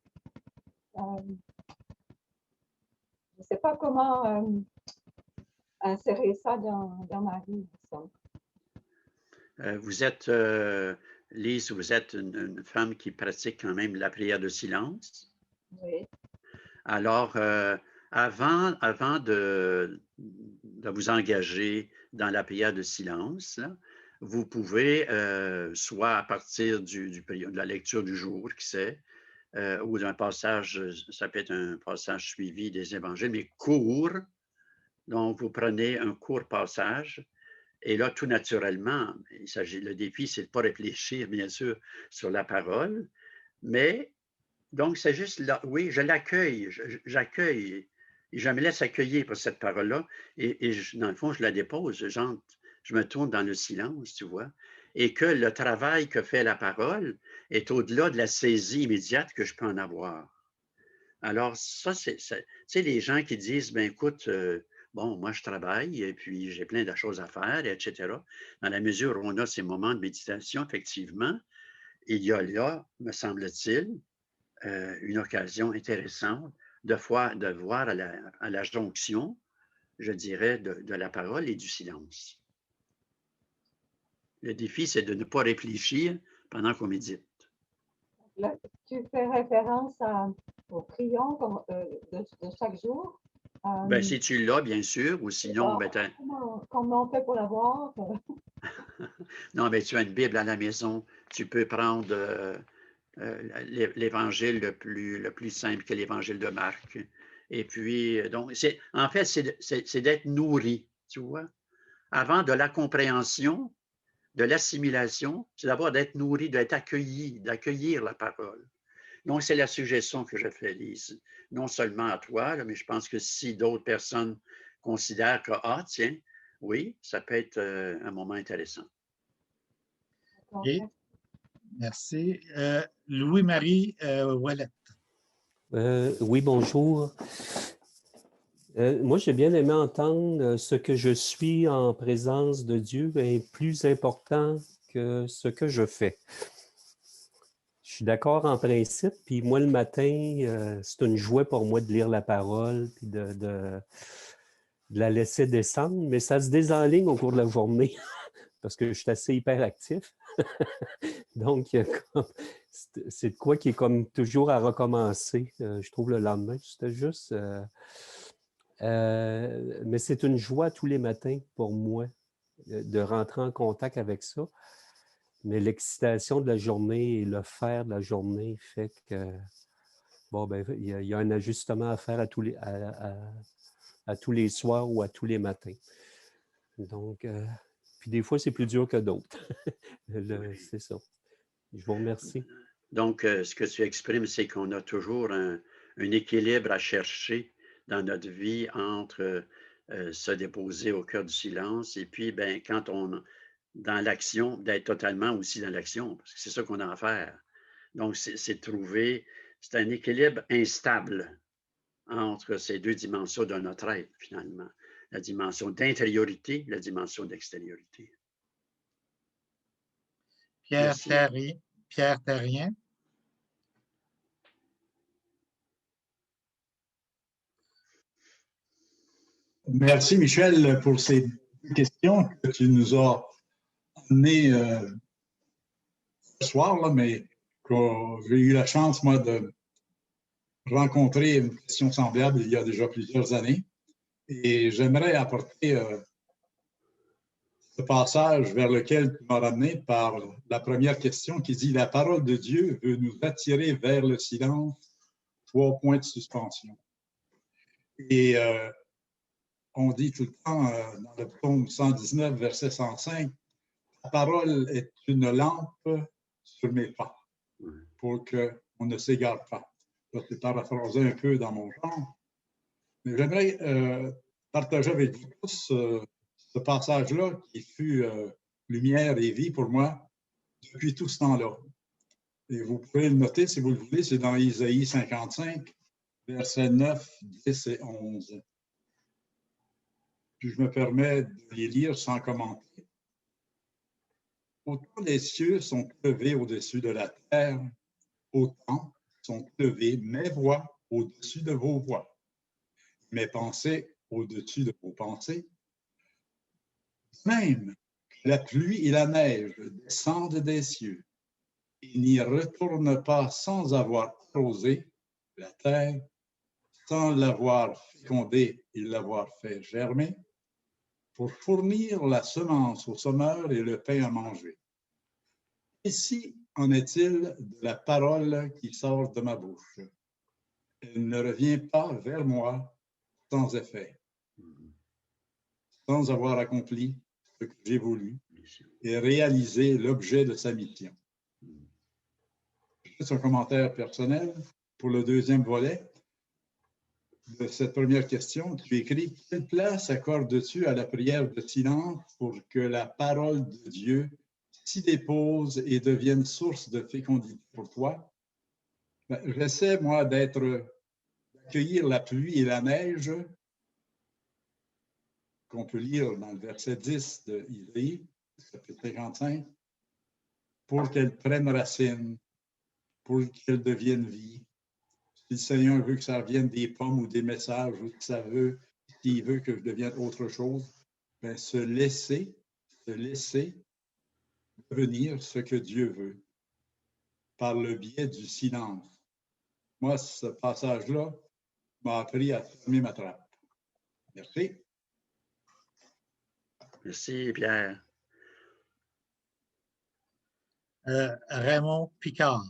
[SPEAKER 6] Je ne sais pas comment insérer ça dans ma vie.
[SPEAKER 1] Vous êtes, Lise, vous êtes une femme qui pratique quand même la prière de silence.
[SPEAKER 6] Oui.
[SPEAKER 1] Alors, avant de vous engager dans la prière de silence, là, vous pouvez, soit à partir de la lecture du jour, qui sait, ou d'un passage, ça peut être un passage suivi des évangiles, mais court. Donc, vous prenez un court passage. Et là, tout naturellement, le défi, c'est de ne pas réfléchir, bien sûr, sur la parole, mais donc, c'est juste là, oui, je l'accueille, j'accueille, et je me laisse accueillir par cette parole-là, et dans le fond, je la dépose, je me tourne dans le silence, tu vois, et que le travail que fait la parole est au-delà de la saisie immédiate que je peux en avoir. Alors, ça, tu sais, les gens qui disent, ben écoute, bon, moi, je travaille et puis j'ai plein de choses à faire, etc. Dans la mesure où on a ces moments de méditation, effectivement, il y a là, me semble-t-il, une occasion intéressante de voir à la jonction, je dirais, de la parole et du silence. Le défi, c'est de ne pas réfléchir pendant qu'on médite.
[SPEAKER 6] Là, tu fais référence au prion de chaque jour.
[SPEAKER 1] Ben, si tu l'as, bien sûr, ou sinon...
[SPEAKER 6] Comment on fait pour l'avoir?
[SPEAKER 1] Non, mais tu as une Bible à la maison. Tu peux prendre l'évangile le plus simple que l'évangile de Marc. Et puis, donc, en fait, c'est d'être nourri, tu vois. Avant de la compréhension, de l'assimilation, c'est d'abord d'être nourri, d'être accueilli, d'accueillir la parole. Donc, c'est la suggestion que je fais, Lise. Non seulement à toi, là, mais je pense que si d'autres personnes considèrent que, ah, tiens, oui, ça peut être un moment intéressant.
[SPEAKER 2] OK. Merci. Louis-Marie Ouellet.
[SPEAKER 3] Oui, bonjour. Moi, j'ai bien aimé entendre ce que je suis en présence de Dieu est plus important que ce que je fais. Je suis d'accord en principe, puis moi, le matin, c'est une joie pour moi de lire la parole, puis de la laisser descendre, mais ça se désenligne au cours de la journée, parce que je suis assez hyperactif. Donc, c'est de quoi qui est comme toujours à recommencer, je trouve, le lendemain. C'était juste... mais c'est une joie tous les matins pour moi de rentrer en contact avec ça. Mais l'excitation de la journée et le faire de la journée fait que, bon, ben, il y a un ajustement à faire à tous les soirs ou à tous les matins. Donc, puis des fois, c'est plus dur que d'autres. C'est ça. Je vous remercie.
[SPEAKER 1] Donc, ce que tu exprimes, c'est qu'on a toujours un équilibre à chercher dans notre vie entre se déposer au cœur du silence et puis, ben, quand on dans l'action, d'être totalement aussi dans l'action, parce que c'est ça qu'on a à faire. Donc, c'est trouver, c'est un équilibre instable entre ces deux dimensions de notre être, finalement. La dimension d'intériorité, la dimension d'extériorité.
[SPEAKER 2] Pierre Terrien.
[SPEAKER 7] Merci, Michel, pour ces questions que tu nous as amenées ce soir, là, mais que j'ai eu la chance, moi, de rencontrer une question semblable il y a déjà plusieurs années. Et j'aimerais apporter ce passage vers lequel tu m'as ramené par la première question qui dit « La parole de Dieu veut nous attirer vers le silence, 3 points de suspension. » Et on dit tout le temps dans le psaume 119, verset 105, « La parole est une lampe sur mes pas pour qu'on ne s'égare pas. » C'est paraphrasé un peu dans mon genre. Mais j'aimerais partager avec vous tous ce passage-là qui fut lumière et vie pour moi depuis tout ce temps-là. Et vous pouvez le noter si vous le voulez, c'est dans Isaïe 55, versets 9, 10 et 11. Puis je me permets de les lire sans commenter. Autant les cieux sont élevés au-dessus de la terre, autant sont élevées mes voix au-dessus de vos voix, mes pensées au-dessus de vos pensées. Même que la pluie et la neige descendent des cieux et n'y retournent pas sans avoir arrosé la terre, sans l'avoir fécondée et l'avoir fait germer, pour fournir la semence aux semeurs et le pain à manger. Ainsi en est-il de la parole qui sort de ma bouche. Elle ne revient pas vers moi sans effet, sans avoir accompli ce que j'ai voulu et réalisé l'objet de sa mission. Juste un commentaire personnel pour le deuxième volet de cette première question. Tu écris « Quelle place accordes-tu à la prière de silence pour que la parole de Dieu s'y dépose et devienne source de fécondité pour toi? » J'essaie, moi, d'accueillir la pluie et la neige qu'on peut lire dans le verset 10 de Isaïe, chapitre 55, pour qu'elles prennent racine, pour qu'elles deviennent vie. Si le Seigneur veut que ça vienne des pommes ou des messages, ou s'il veut que je devienne autre chose, bien, se laisser devenir ce que Dieu veut, par le biais du silence. Moi, ce passage-là m'a appris à fermer ma trappe. Merci.
[SPEAKER 1] Merci, Pierre.
[SPEAKER 2] Raymond Picard.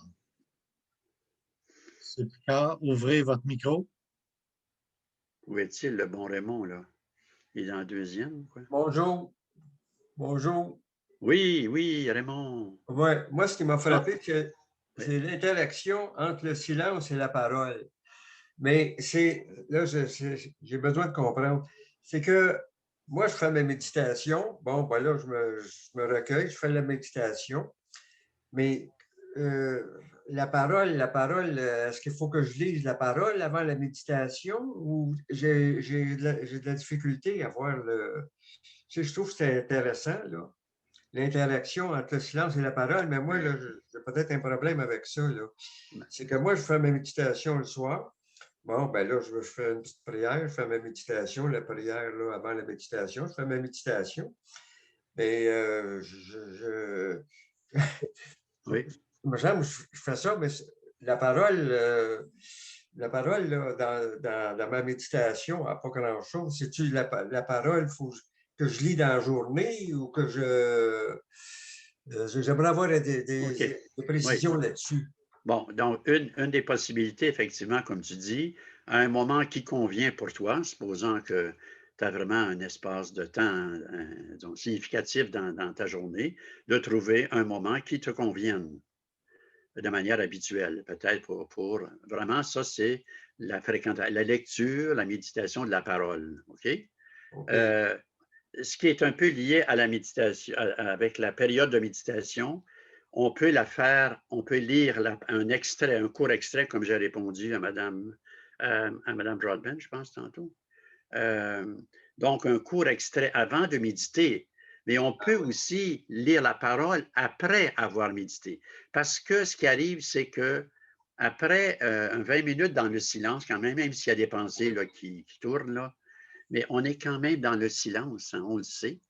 [SPEAKER 2] Monsieur Picard, ouvrez votre micro.
[SPEAKER 1] Où est-il, le bon Raymond, là? Il est dans le deuxième, quoi?
[SPEAKER 8] Bonjour. Bonjour.
[SPEAKER 1] Oui, oui, Raymond.
[SPEAKER 8] Ouais, moi, ce qui m'a frappé, c'est
[SPEAKER 1] Oui.
[SPEAKER 8] l'interaction entre le silence et la parole. Mais là, j'ai besoin de comprendre. C'est que moi, je fais ma méditation. Bon, ben là, je me recueille, je fais la méditation. Mais la parole, est-ce qu'il faut que je lise la parole avant la méditation ou j'ai de la difficulté à voir le. Tu sais, je trouve que c'est intéressant, là, l'interaction entre le silence et la parole, mais moi, là, j'ai peut-être un problème avec ça, là. C'est que moi, je fais ma méditation le soir. Bon, ben là, je fais une petite prière, je fais ma méditation, la prière là, avant la méditation, je fais ma méditation. Mais
[SPEAKER 1] Oui.
[SPEAKER 8] je fais ça, mais la parole là, dans ma méditation, n'a pas grand-chose. C'est-tu la parole que je lis dans la journée ou que j'aimerais avoir des précisions
[SPEAKER 1] Oui.
[SPEAKER 8] là-dessus.
[SPEAKER 1] Bon, donc, une des possibilités, effectivement, comme tu dis, à un moment qui convient pour toi, supposant que tu as vraiment un espace de temps donc, significatif dans ta journée, de trouver un moment qui te convienne de manière habituelle, peut-être pour vraiment, ça, c'est la lecture, la méditation de la parole, OK?
[SPEAKER 8] Okay.
[SPEAKER 1] Ce qui est un peu lié à la méditation, avec la période de méditation, on peut la faire, on peut lire un extrait, un court extrait, comme j'ai répondu à Madame Broadbent, je pense, tantôt. Donc, un court extrait avant de méditer. Mais on peut aussi lire la parole après avoir médité. Parce que ce qui arrive, c'est que après 20 minutes dans le silence, quand même s'il y a des pensées là, qui tournent, là, mais on est quand même dans le silence, hein, on le sait.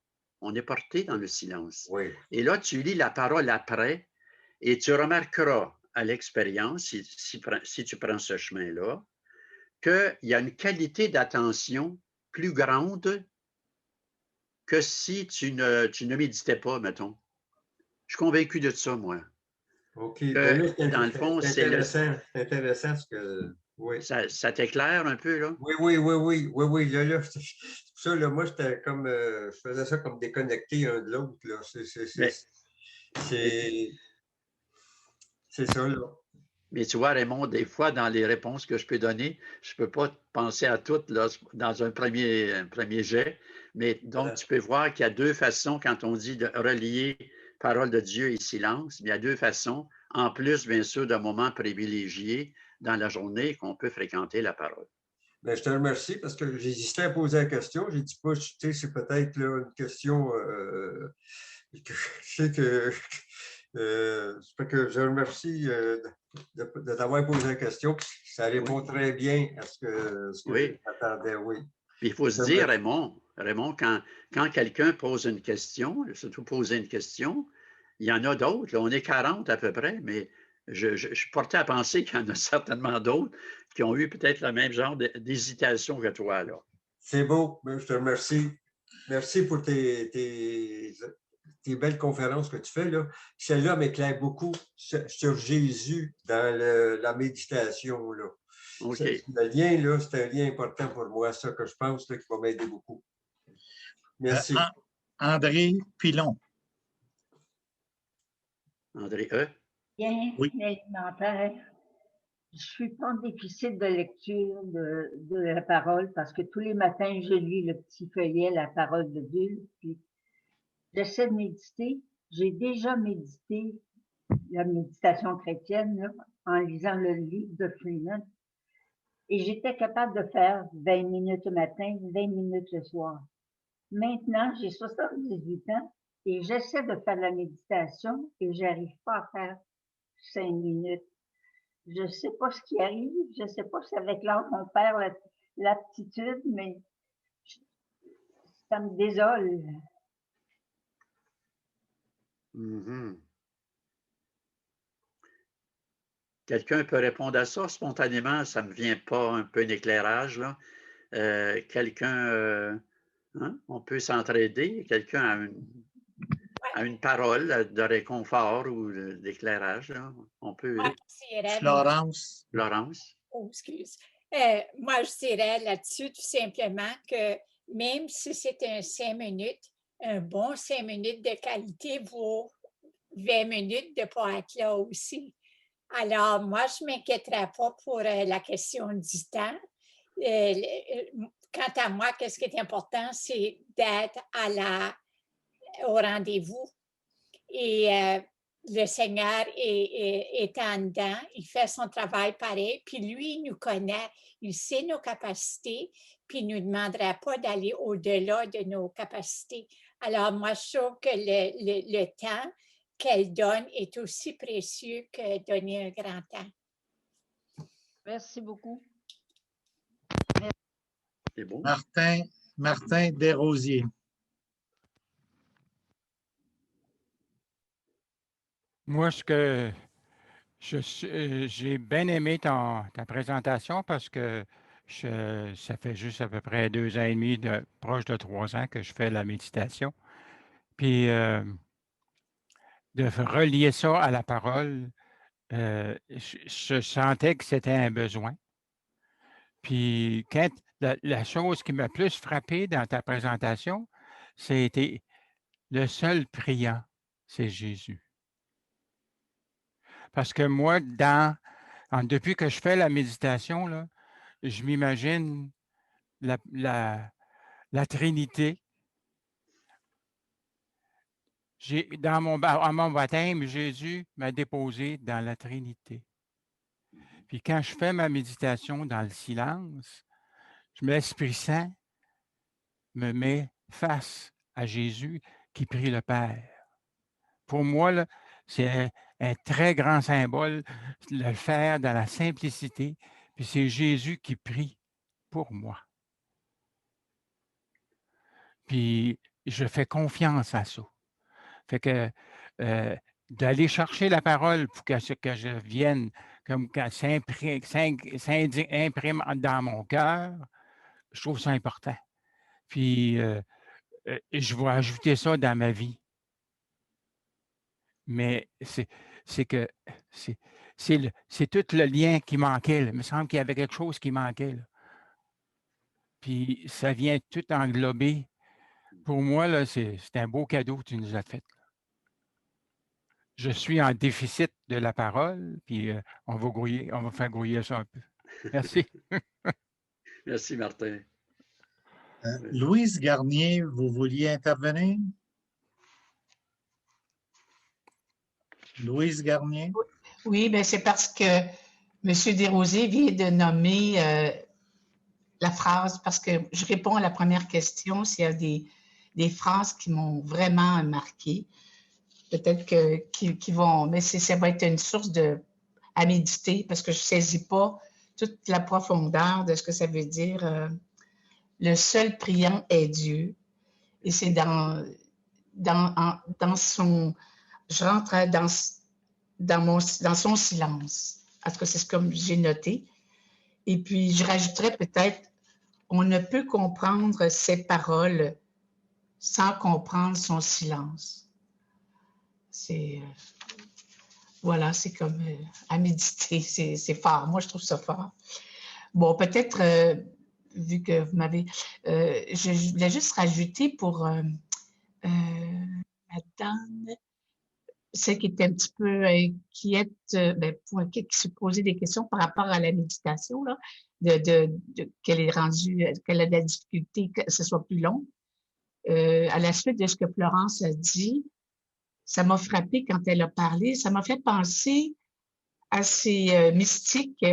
[SPEAKER 1] On est porté dans le silence.
[SPEAKER 8] Oui.
[SPEAKER 1] Et là, tu lis la parole après et tu remarqueras à l'expérience, si tu prends ce chemin-là, qu'il y a une qualité d'attention plus grande que si tu ne méditais pas, mettons. Je suis convaincu de ça, moi.
[SPEAKER 8] OK. Ben là,
[SPEAKER 1] Dans le fond,
[SPEAKER 8] c'est intéressant ce que. Oui.
[SPEAKER 1] Ça t'éclaire un peu, là?
[SPEAKER 8] Oui. Là, ça, là, moi, j'étais comme. Je faisais ça comme déconnecté un de l'autre. Là. C'est ça, là.
[SPEAKER 1] Mais tu vois, Raymond, des fois, dans les réponses que je peux donner, je ne peux pas penser à toutes là, dans un premier jet. Mais donc, tu peux voir qu'il y a deux façons, quand on dit de relier parole de Dieu et silence, il y a deux façons, en plus, bien sûr, d'un moment privilégié dans la journée qu'on peut fréquenter la parole.
[SPEAKER 8] Bien, je te remercie parce que j'hésitais à poser la question. J'ai dit pas, tu sais, c'est peut-être là, une question que je sais que. Que je remercie de t'avoir posé la question. Ça répond très bien à ce que j'attendais, oui.
[SPEAKER 1] Puis il faut se dire, Raymond, quand quelqu'un pose une question, surtout poser une question, il y en a d'autres. On est 40 à peu près, mais je suis porté à penser qu'il y en a certainement d'autres qui ont eu peut-être le même genre d'hésitation que toi, là.
[SPEAKER 8] C'est beau. Je te remercie. Merci pour tes belles conférences que tu fais, là. Celle-là m'éclaire beaucoup sur Jésus dans la méditation, là.
[SPEAKER 1] Okay.
[SPEAKER 8] Le lien, là, c'est un lien important pour moi, ça que je pense, là, qui va m'aider beaucoup. Merci.
[SPEAKER 2] André Pilon.
[SPEAKER 1] André
[SPEAKER 9] Bien, oui. Alimentaire. Je suis pas en déficit de lecture de la parole parce que tous les matins, je lis le petit feuillet, la parole de Dieu, puis j'essaie de méditer. J'ai déjà médité la méditation chrétienne là, en lisant le livre de Freeman. Et j'étais capable de faire 20 minutes le matin, 20 minutes le soir. Maintenant, j'ai 78 ans et j'essaie de faire la méditation et j'arrive pas à faire 5 minutes. Je ne sais pas ce qui arrive, je ne sais pas si avec l'âge on perd l'aptitude, mais ça me désole.
[SPEAKER 1] Mm-hmm. Quelqu'un peut répondre à ça spontanément, ça ne me vient pas un peu un éclairage, là. Quelqu'un, hein? On peut s'entraider, quelqu'un a une parole de réconfort ou d'éclairage. On peut.
[SPEAKER 2] Florence.
[SPEAKER 1] Florence.
[SPEAKER 10] Oh, excuse. Moi, je dirais là-dessus tout simplement que même si c'est un 5 minutes, un bon 5 minutes de qualité vaut 20 minutes de ne pas être là aussi. Alors, moi, je ne m'inquiéterais pas pour la question du temps. Quant à moi, qu'est-ce qui est important, c'est d'être au rendez-vous. Et le Seigneur est en dedans, il fait son travail pareil, puis lui, il nous connaît, il sait nos capacités, puis il ne nous demanderait pas d'aller au-delà de nos capacités. Alors, moi, je trouve que le temps qu'elle donne est aussi précieux que donner un grand temps.
[SPEAKER 9] Merci beaucoup.
[SPEAKER 1] C'est bon.
[SPEAKER 2] Martin Desrosiers.
[SPEAKER 11] Moi, j'ai bien aimé ta présentation parce que ça fait juste à peu près 2 ans et demi, proche de 3 ans que je fais la méditation. Puis de relier ça à la parole, je sentais que c'était un besoin. Puis quand la chose qui m'a plus frappé dans ta présentation, c'était le seul priant, c'est Jésus. Parce que moi, depuis que je fais la méditation, là, je m'imagine la Trinité. À mon baptême, Jésus m'a déposé dans la Trinité. Puis quand je fais ma méditation dans le silence, l'Esprit Saint me met face à Jésus qui prie le Père. Pour moi, c'est un très grand symbole de le faire dans la simplicité. Puis c'est Jésus qui prie pour moi. Puis je fais confiance à ça. Fait que d'aller chercher la parole pour que je vienne, comme quand s'imprime dans mon cœur, je trouve ça important. Puis je vais ajouter ça dans ma vie. Mais c'est tout le lien qui manquait. Là. Il me semble qu'il y avait quelque chose qui manquait. Là. Puis ça vient tout englober. Pour moi, là, c'est un beau cadeau que tu nous as fait. Là. Je suis en déficit de la parole, puis on va faire grouiller ça un peu. Merci.
[SPEAKER 1] Merci, Martin.
[SPEAKER 2] Louise Garnier, vous vouliez intervenir? Louise Garnier?
[SPEAKER 12] Oui, bien, c'est parce que M. Desrosiers vient de nommer la phrase, parce que je réponds à la première question, s'il y a des phrases qui m'ont vraiment marqué. Peut-être qu'ils vont, mais ça va être une source à méditer, parce que je ne saisis pas toute la profondeur de ce que ça veut dire. Le seul priant est Dieu. Et c'est dans son... Je rentre dans son silence. Parce que c'est ce que j'ai noté. Et puis, je rajouterais peut-être, on ne peut comprendre ses paroles sans comprendre son silence. Voilà, c'est comme à méditer, c'est fort. Moi, je trouve ça fort. Bon, peut-être, vu que vous m'avez... je voulais juste rajouter pour madame, celle qui était un petit peu inquiète, qui se posait des questions par rapport à la méditation, là, qu'elle est rendue, qu'elle a de la difficulté, que ce soit plus long. À la suite de ce que Florence a dit, ça m'a frappé quand elle a parlé. Ça m'a fait penser à ces mystiques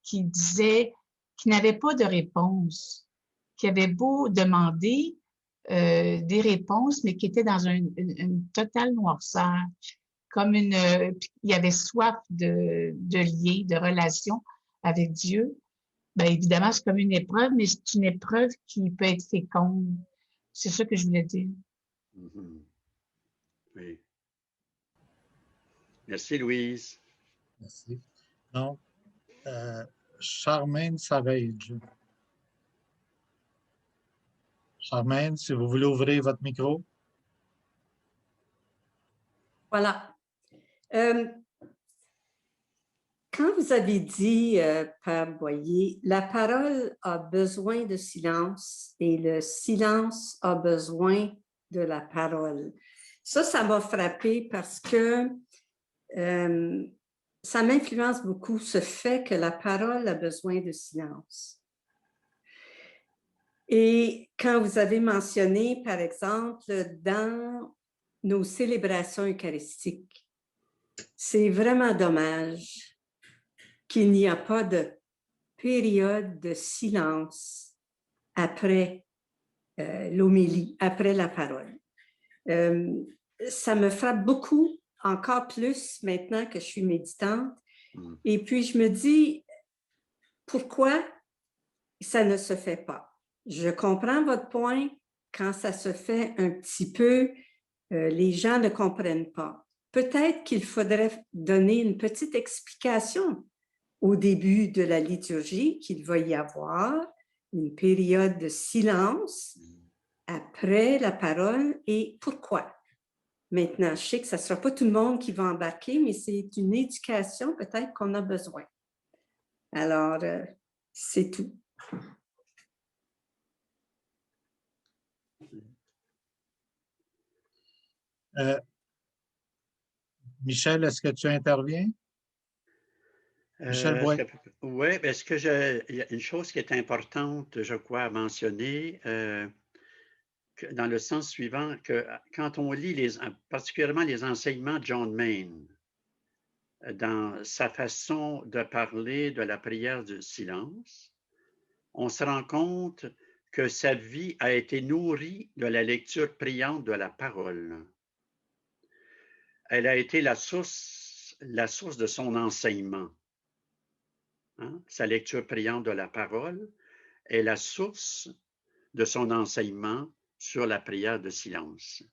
[SPEAKER 12] qui disaient qu'ils n'avaient pas de réponse, qui avaient beau demander des réponses, mais qui étaient dans une totale noirceur, comme il y avait soif de lien, de relation avec Dieu. Bien, évidemment, c'est comme une épreuve, mais c'est une épreuve qui peut être féconde. C'est ça que je voulais dire.
[SPEAKER 1] Mm-hmm. Oui. Merci, Louise.
[SPEAKER 2] Merci. Donc, Charmaine Savage. Charmaine, si vous voulez ouvrir votre micro.
[SPEAKER 13] Voilà. Quand vous avez dit, Père Boyer, la parole a besoin de silence et le silence a besoin de la parole. Ça m'a frappé parce que ça m'influence beaucoup, ce fait que la parole a besoin de silence. Et quand vous avez mentionné, par exemple, dans nos célébrations eucharistiques, c'est vraiment dommage qu'il n'y a pas de période de silence après l'homélie, après la parole. Ça me frappe beaucoup, encore plus maintenant que je suis méditante. Et puis, je me dis, pourquoi ça ne se fait pas? Je comprends votre point. Quand ça se fait un petit peu, les gens ne comprennent pas. Peut-être qu'il faudrait donner une petite explication au début de la liturgie, qu'il va y avoir une période de silence après la parole et pourquoi. Maintenant, je sais que ça ne sera pas tout le monde qui va embarquer, mais c'est une éducation peut-être qu'on a besoin. Alors, c'est tout.
[SPEAKER 2] Michel, est-ce que tu interviens? Michel Bois.
[SPEAKER 1] Oui, est-ce que il y a une chose qui est importante, je crois, à mentionner, dans le sens suivant, que quand on lit particulièrement les enseignements de John Main, dans sa façon de parler de la prière du silence, on se rend compte que sa vie a été nourrie de la lecture priante de la parole. Elle a été la source de son enseignement. Hein? Sa lecture priante de la parole est la source de son enseignement sur la prière de silence.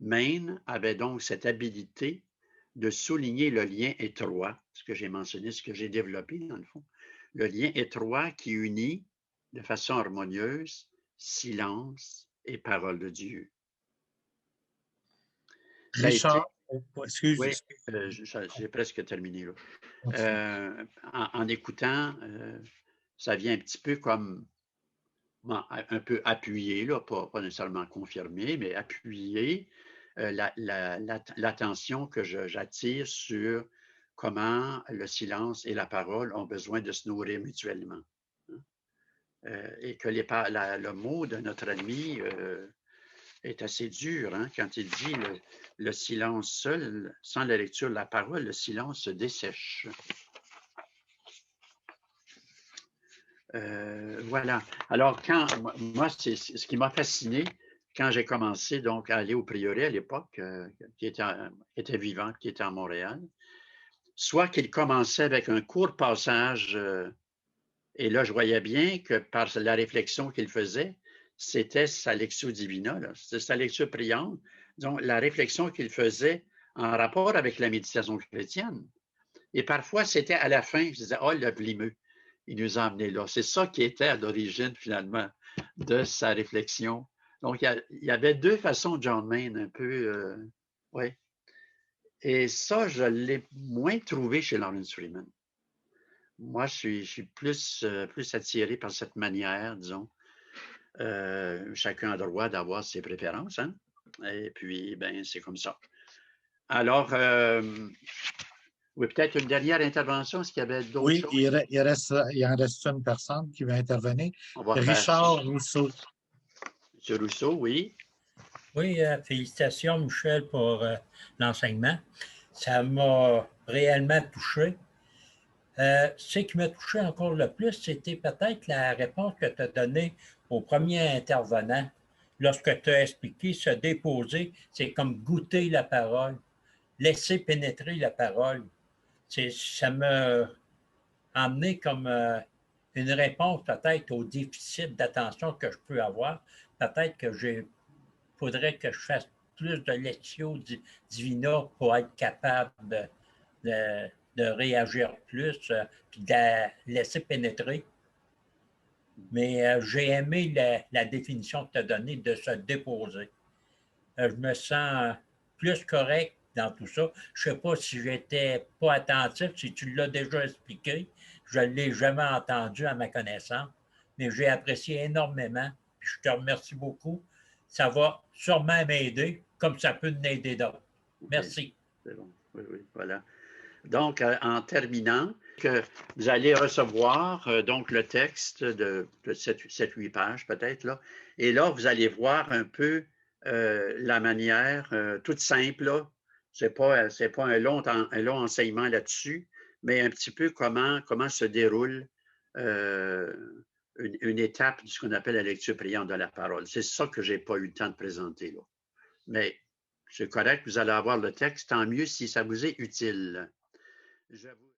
[SPEAKER 1] Maine avait donc cette habilité de souligner le lien étroit, ce que j'ai mentionné, ce que j'ai développé dans le fond, le lien étroit qui unit de façon harmonieuse silence et parole de Dieu.
[SPEAKER 2] Richard, excuse.
[SPEAKER 1] Oui, j'ai presque terminé là. En écoutant, ça vient un petit peu comme un peu appuyer, là, pas nécessairement confirmer, mais appuyer l'attention que j'attire sur comment le silence et la parole ont besoin de se nourrir mutuellement. Et que le mot de notre ami est assez dur, hein, quand il dit le silence seul, sans la lecture de la parole, le silence se dessèche. Voilà. Alors, moi, c'est ce qui m'a fasciné quand j'ai commencé donc à aller au prieuré à l'époque, qui était vivant, qui était à Montréal, soit qu'il commençait avec un court passage, et là, je voyais bien que par la réflexion qu'il faisait, c'était sa lectio divina, c'était sa lecture priante, donc la réflexion qu'il faisait en rapport avec la méditation chrétienne. Et parfois, c'était à la fin, je disais, oh, le blimeux. Il nous a amenés là. C'est ça qui était à l'origine, finalement, de sa réflexion. Donc, il y avait deux façons, John Main, un peu, oui. Et ça, je l'ai moins trouvé chez Lawrence Freeman. Moi, je suis plus attiré par cette manière, disons. Chacun a le droit d'avoir ses préférences, hein? Et puis, ben, c'est comme ça. Alors, oui, peut-être une dernière intervention. Est-ce qu'il y avait d'autres choses?
[SPEAKER 2] Oui, il en reste une personne qui va intervenir. Richard Rousseau.
[SPEAKER 1] Monsieur Rousseau, oui.
[SPEAKER 14] Oui, félicitations, Michel, pour l'enseignement. Ça m'a réellement touché. Ce qui m'a touché encore le plus, c'était peut-être la réponse que tu as donnée au premier intervenant. Lorsque tu as expliqué se déposer, c'est comme goûter la parole, laisser pénétrer la parole. Ça m'a amené comme une réponse peut-être au déficit d'attention que je peux avoir. Peut-être que faudrait que je fasse plus de lectio divina pour être capable de réagir plus, puis de la laisser pénétrer. Mais j'ai aimé la définition que tu as donnée de se déposer. Je me sens plus correct dans tout ça. Je ne sais pas si j'étais pas attentif, si tu l'as déjà expliqué. Je ne l'ai jamais entendu à ma connaissance, mais j'ai apprécié énormément. Puis je te remercie beaucoup. ça va sûrement m'aider, comme ça peut m'aider d'autres. Merci.
[SPEAKER 1] C'est bon. Oui, oui, voilà. Donc, en terminant, que vous allez recevoir donc le texte de 7-8 pages peut-être, là. Et là, vous allez voir un peu la manière toute simple, là. C'est pas un long enseignement là-dessus, mais un petit peu comment se déroule une étape de ce qu'on appelle la lecture priante de la parole. C'est ça que je n'ai pas eu le temps de présenter, là. Mais c'est correct, vous allez avoir le texte, tant mieux si ça vous est utile. Je vous...